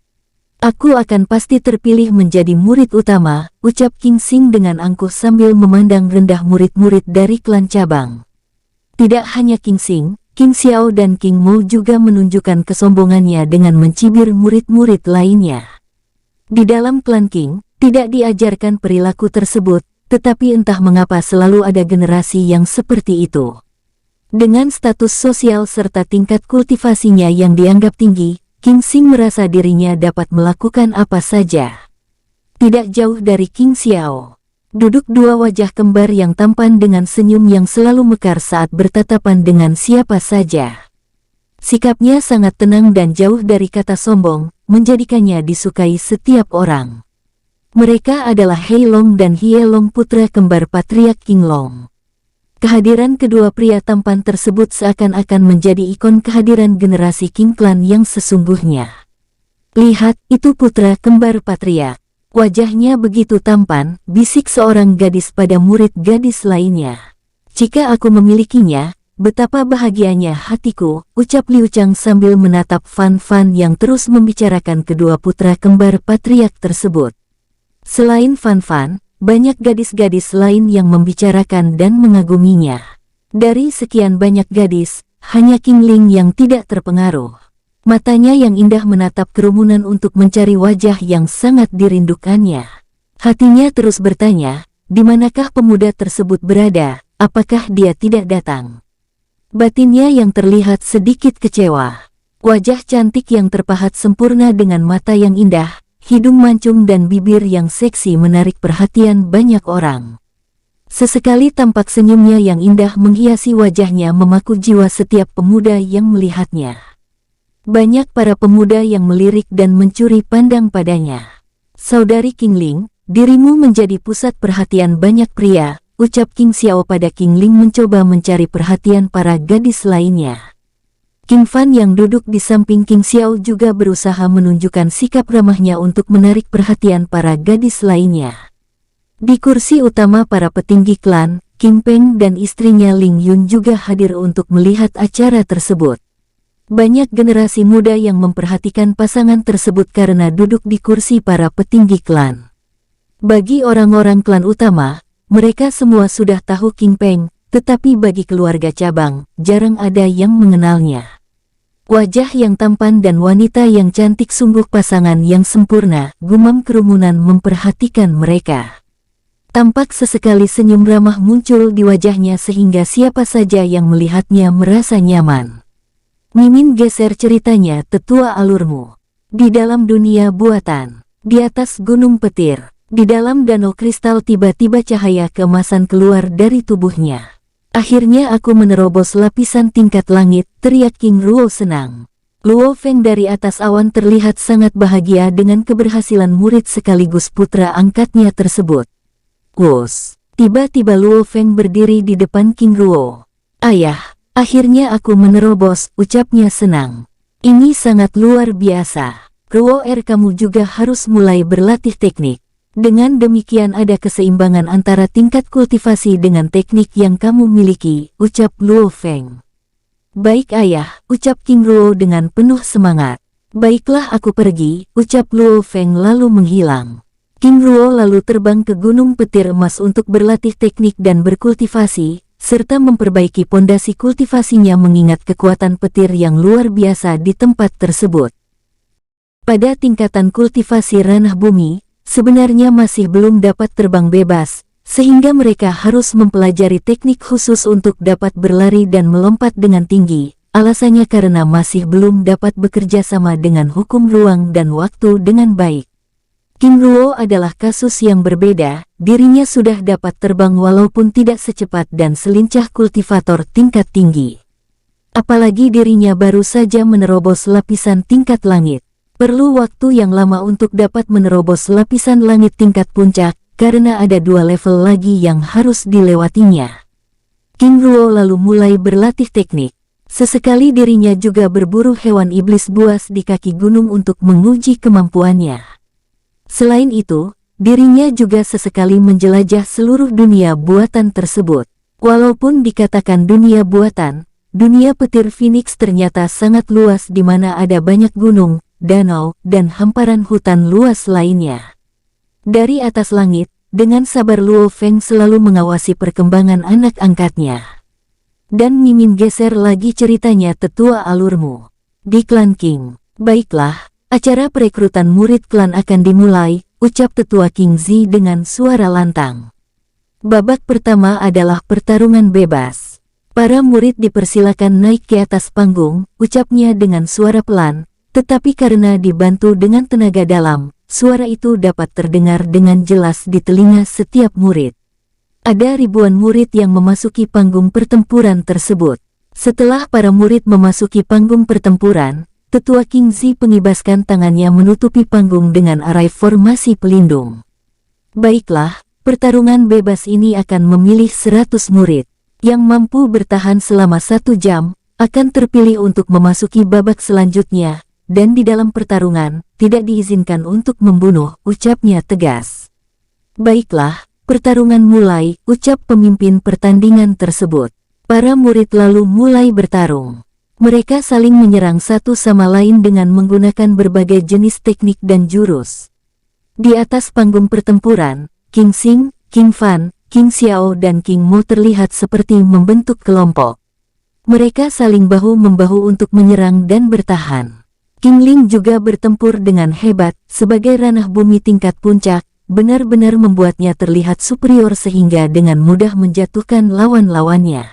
Aku akan pasti terpilih menjadi murid utama, ucap King Xing dengan angkuh sambil memandang rendah murid-murid dari klan cabang. Tidak hanya King Xing, King Xiao dan King Mu juga menunjukkan kesombongannya dengan mencibir murid-murid lainnya. Di dalam klan King, tidak diajarkan perilaku tersebut, tetapi entah mengapa selalu ada generasi yang seperti itu. Dengan status sosial serta tingkat kultivasinya yang dianggap tinggi, King Xing merasa dirinya dapat melakukan apa saja. Tidak jauh dari King Xiao, duduk 2 wajah kembar yang tampan dengan senyum yang selalu mekar saat bertatapan dengan siapa saja. Sikapnya sangat tenang dan jauh dari kata sombong, menjadikannya disukai setiap orang. Mereka adalah Hei Long dan Hie Long, putra kembar patriark King Long. Kehadiran kedua pria tampan tersebut seakan-akan menjadi ikon kehadiran generasi King Clan yang sesungguhnya. Lihat, itu putra kembar patriark. Wajahnya begitu tampan, bisik seorang gadis pada murid gadis lainnya. Jika aku memilikinya, betapa bahagianya hatiku, ucap Liu Chang sambil menatap Fan Fan yang terus membicarakan kedua putra kembar patriark tersebut. Selain Fan Fan, banyak gadis-gadis lain yang membicarakan dan mengaguminya. Dari sekian banyak gadis, hanya King Ling yang tidak terpengaruh. Matanya yang indah menatap kerumunan untuk mencari wajah yang sangat dirindukannya. Hatinya terus bertanya, di manakah pemuda tersebut berada, apakah dia tidak datang? Batinnya yang terlihat sedikit kecewa. Wajah cantik yang terpahat sempurna dengan mata yang indah, hidung mancung dan bibir yang seksi menarik perhatian banyak orang. Sesekali tampak senyumnya yang indah menghiasi wajahnya memaku jiwa setiap pemuda yang melihatnya. Banyak para pemuda yang melirik dan mencuri pandang padanya. Saudari King Ling, dirimu menjadi pusat perhatian banyak pria, ucap King Xiao pada King Ling mencoba mencari perhatian para gadis lainnya. King Fan yang duduk di samping King Xiao juga berusaha menunjukkan sikap ramahnya untuk menarik perhatian para gadis lainnya. Di kursi utama para petinggi klan, King Peng dan istrinya Ling Yun juga hadir untuk melihat acara tersebut. Banyak generasi muda yang memperhatikan pasangan tersebut karena duduk di kursi para petinggi klan. Bagi orang-orang klan utama, mereka semua sudah tahu King Peng, tetapi bagi keluarga cabang, jarang ada yang mengenalnya. Wajah yang tampan dan wanita yang cantik sungguh pasangan yang sempurna, gumam kerumunan memperhatikan mereka. Tampak sesekali senyum ramah muncul di wajahnya sehingga siapa saja yang melihatnya merasa nyaman. Mimin geser ceritanya, tetua alurmu. Di dalam dunia buatan, di atas gunung petir, di dalam danau kristal tiba-tiba cahaya keemasan keluar dari tubuhnya. Akhirnya aku menerobos lapisan tingkat langit, teriak King Ruo senang. Luo Feng dari atas awan terlihat sangat bahagia dengan keberhasilan murid sekaligus putra angkatnya tersebut. Wus, tiba-tiba Luo Feng berdiri di depan King Ruo. Ayah, akhirnya aku menerobos, ucapnya senang. Ini sangat luar biasa. Ruo kamu juga harus mulai berlatih teknik. Dengan demikian ada keseimbangan antara tingkat kultivasi dengan teknik yang kamu miliki, ucap Luo Feng. Baik ayah, ucap King Ruo dengan penuh semangat. Baiklah aku pergi, ucap Luo Feng lalu menghilang. King Ruo lalu terbang ke Gunung Petir Emas untuk berlatih teknik dan berkultivasi, serta memperbaiki pondasi kultivasinya mengingat kekuatan petir yang luar biasa di tempat tersebut. Pada tingkatan kultivasi ranah bumi, sebenarnya masih belum dapat terbang bebas, sehingga mereka harus mempelajari teknik khusus untuk dapat berlari dan melompat dengan tinggi. Alasannya karena masih belum dapat bekerja sama dengan hukum ruang dan waktu dengan baik. King Ruo adalah kasus yang berbeda, dirinya sudah dapat terbang walaupun tidak secepat dan selincah kultivator tingkat tinggi. Apalagi dirinya baru saja menerobos lapisan tingkat langit. Perlu waktu yang lama untuk dapat menerobos lapisan langit tingkat puncak, karena ada 2 level lagi yang harus dilewatinya. King Ruo lalu mulai berlatih teknik. Sesekali dirinya juga berburu hewan iblis buas di kaki gunung untuk menguji kemampuannya. Selain itu, dirinya juga sesekali menjelajah seluruh dunia buatan tersebut. Walaupun dikatakan dunia buatan, dunia petir Phoenix ternyata sangat luas di mana ada banyak gunung, danau, dan hamparan hutan luas lainnya. Dari atas langit, dengan sabar Luo Feng selalu mengawasi perkembangan anak angkatnya. Dan Mimin geser lagi ceritanya, tetua alurmu. Di klan King. Baiklah. Acara perekrutan murid klan akan dimulai, ucap tetua King Zi dengan suara lantang. Babak pertama adalah pertarungan bebas. Para murid dipersilakan naik ke atas panggung, ucapnya dengan suara pelan, tetapi karena dibantu dengan tenaga dalam, suara itu dapat terdengar dengan jelas di telinga setiap murid. Ada ribuan murid yang memasuki panggung pertempuran tersebut. Setelah para murid memasuki panggung pertempuran, Tetua King Zi pengibaskan tangannya menutupi panggung dengan arai formasi pelindung. Baiklah, pertarungan bebas ini akan memilih 100 murid. Yang mampu bertahan selama 1 jam, akan terpilih untuk memasuki babak selanjutnya, dan di dalam pertarungan, tidak diizinkan untuk membunuh, ucapnya tegas. Baiklah, pertarungan mulai, ucap pemimpin pertandingan tersebut. Para murid lalu mulai bertarung. Mereka saling menyerang satu sama lain dengan menggunakan berbagai jenis teknik dan jurus. Di atas panggung pertempuran, King Xing, King Fan, King Xiao dan King Mo terlihat seperti membentuk kelompok. Mereka saling bahu-membahu untuk menyerang dan bertahan. King Ling juga bertempur dengan hebat, sebagai ranah bumi tingkat puncak, benar-benar membuatnya terlihat superior sehingga dengan mudah menjatuhkan lawan-lawannya.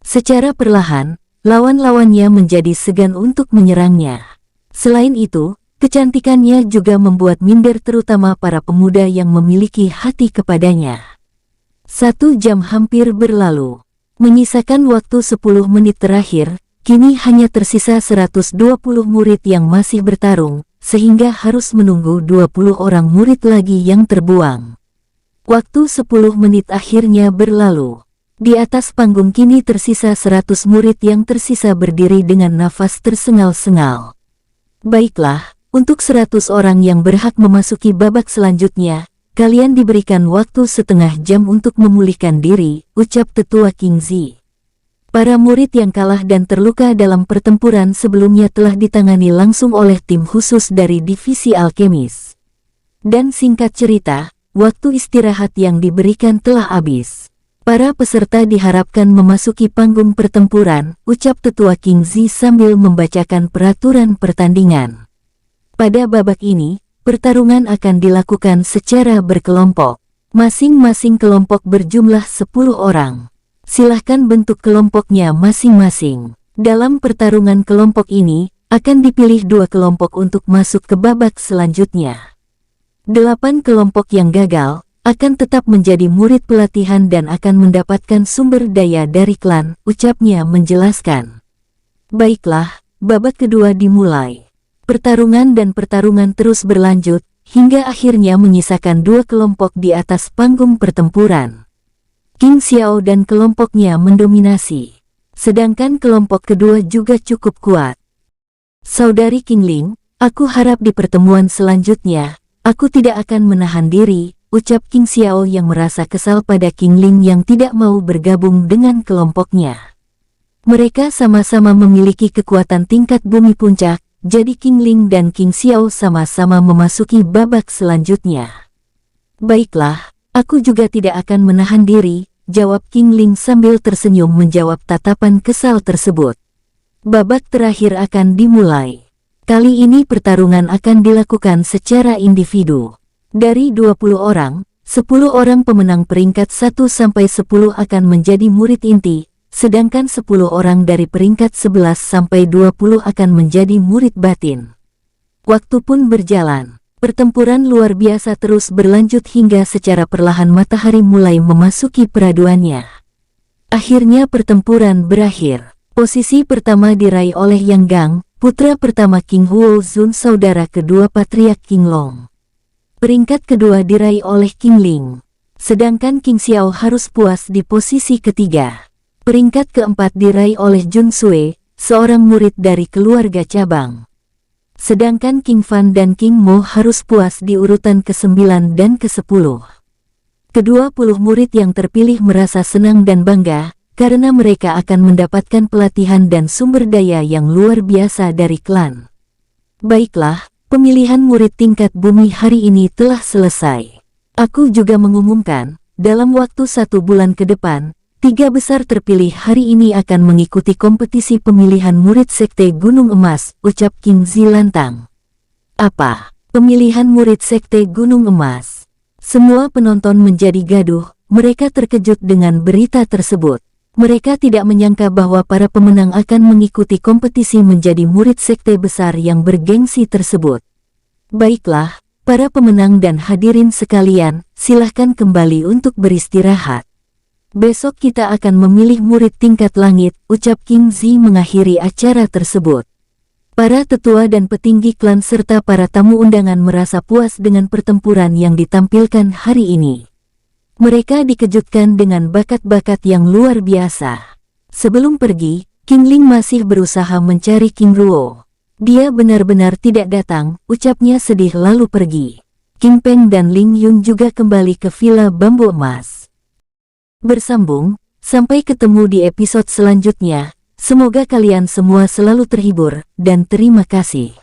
Secara perlahan, lawan-lawannya menjadi segan untuk menyerangnya. Selain itu, kecantikannya juga membuat minder terutama para pemuda yang memiliki hati kepadanya. 1 jam hampir berlalu. Menyisakan waktu 10 menit terakhir, kini hanya tersisa 120 murid yang masih bertarung, sehingga harus menunggu 20 orang murid lagi yang terbuang. Waktu 10 menit akhirnya berlalu. Di atas panggung kini tersisa 100 murid yang tersisa berdiri dengan nafas tersengal-sengal. Baiklah, untuk 100 orang yang berhak memasuki babak selanjutnya, kalian diberikan waktu setengah jam untuk memulihkan diri, ucap tetua King Zi. Para murid yang kalah dan terluka dalam pertempuran sebelumnya telah ditangani langsung oleh tim khusus dari divisi alkemis. Dan singkat cerita, waktu istirahat yang diberikan telah habis. Para peserta diharapkan memasuki panggung pertempuran, ucap tetua King Zi sambil membacakan peraturan pertandingan. Pada babak ini, pertarungan akan dilakukan secara berkelompok. Masing-masing kelompok berjumlah 10 orang. Silahkan bentuk kelompoknya masing-masing. Dalam pertarungan kelompok ini, akan dipilih 2 kelompok untuk masuk ke babak selanjutnya. 8 kelompok yang gagal, akan tetap menjadi murid pelatihan dan akan mendapatkan sumber daya dari klan, ucapnya menjelaskan. Baiklah, babak kedua dimulai. Pertarungan terus berlanjut, hingga akhirnya menyisakan 2 kelompok di atas panggung pertempuran. King Xiao dan kelompoknya mendominasi. Sedangkan kelompok kedua juga cukup kuat. Saudari King Ling, aku harap di pertemuan selanjutnya, aku tidak akan menahan diri, ucap King Xiao yang merasa kesal pada King Ling yang tidak mau bergabung dengan kelompoknya. Mereka sama-sama memiliki kekuatan tingkat bumi puncak, jadi King Ling dan King Xiao sama-sama memasuki babak selanjutnya. Baiklah, aku juga tidak akan menahan diri, jawab King Ling sambil tersenyum menjawab tatapan kesal tersebut. Babak terakhir akan dimulai. Kali ini pertarungan akan dilakukan secara individu. Dari 20 orang, 10 orang pemenang peringkat 1-10 akan menjadi murid inti, sedangkan 10 orang dari peringkat 11-20 akan menjadi murid batin. Waktu pun berjalan. Pertempuran luar biasa terus berlanjut hingga secara perlahan matahari mulai memasuki peraduannya. Akhirnya pertempuran berakhir. Posisi pertama diraih oleh Yang Gang, putra pertama King Huo Zun, saudara kedua Patriark King Long. Peringkat kedua diraih oleh King Ling. Sedangkan King Xiao harus puas di posisi ketiga. Peringkat keempat diraih oleh Jun Sui, seorang murid dari keluarga cabang. Sedangkan King Fan dan King Mo harus puas di urutan ke-9 dan ke-10. Kedua puluh murid yang terpilih merasa senang dan bangga, karena mereka akan mendapatkan pelatihan dan sumber daya yang luar biasa dari klan. Baiklah, pemilihan murid tingkat bumi hari ini telah selesai. Aku juga mengumumkan, dalam waktu 1 bulan ke depan, 3 besar terpilih hari ini akan mengikuti kompetisi pemilihan murid Sekte Gunung Emas, ucap King Zi lantang. Apa? Pemilihan murid Sekte Gunung Emas? Semua penonton menjadi gaduh, mereka terkejut dengan berita tersebut. Mereka tidak menyangka bahwa para pemenang akan mengikuti kompetisi menjadi murid sekte besar yang bergengsi tersebut. Baiklah, para pemenang dan hadirin sekalian, silahkan kembali untuk beristirahat. Besok kita akan memilih murid tingkat langit, ucap King Zi mengakhiri acara tersebut. Para tetua dan petinggi klan serta para tamu undangan merasa puas dengan pertempuran yang ditampilkan hari ini. Mereka dikejutkan dengan bakat-bakat yang luar biasa. Sebelum pergi, King Ling masih berusaha mencari King Ruo. Dia benar-benar tidak datang, ucapnya sedih lalu pergi. King Peng dan Ling Yun juga kembali ke Villa Bambu Emas. Bersambung, sampai ketemu di episode selanjutnya. Semoga kalian semua selalu terhibur, dan terima kasih.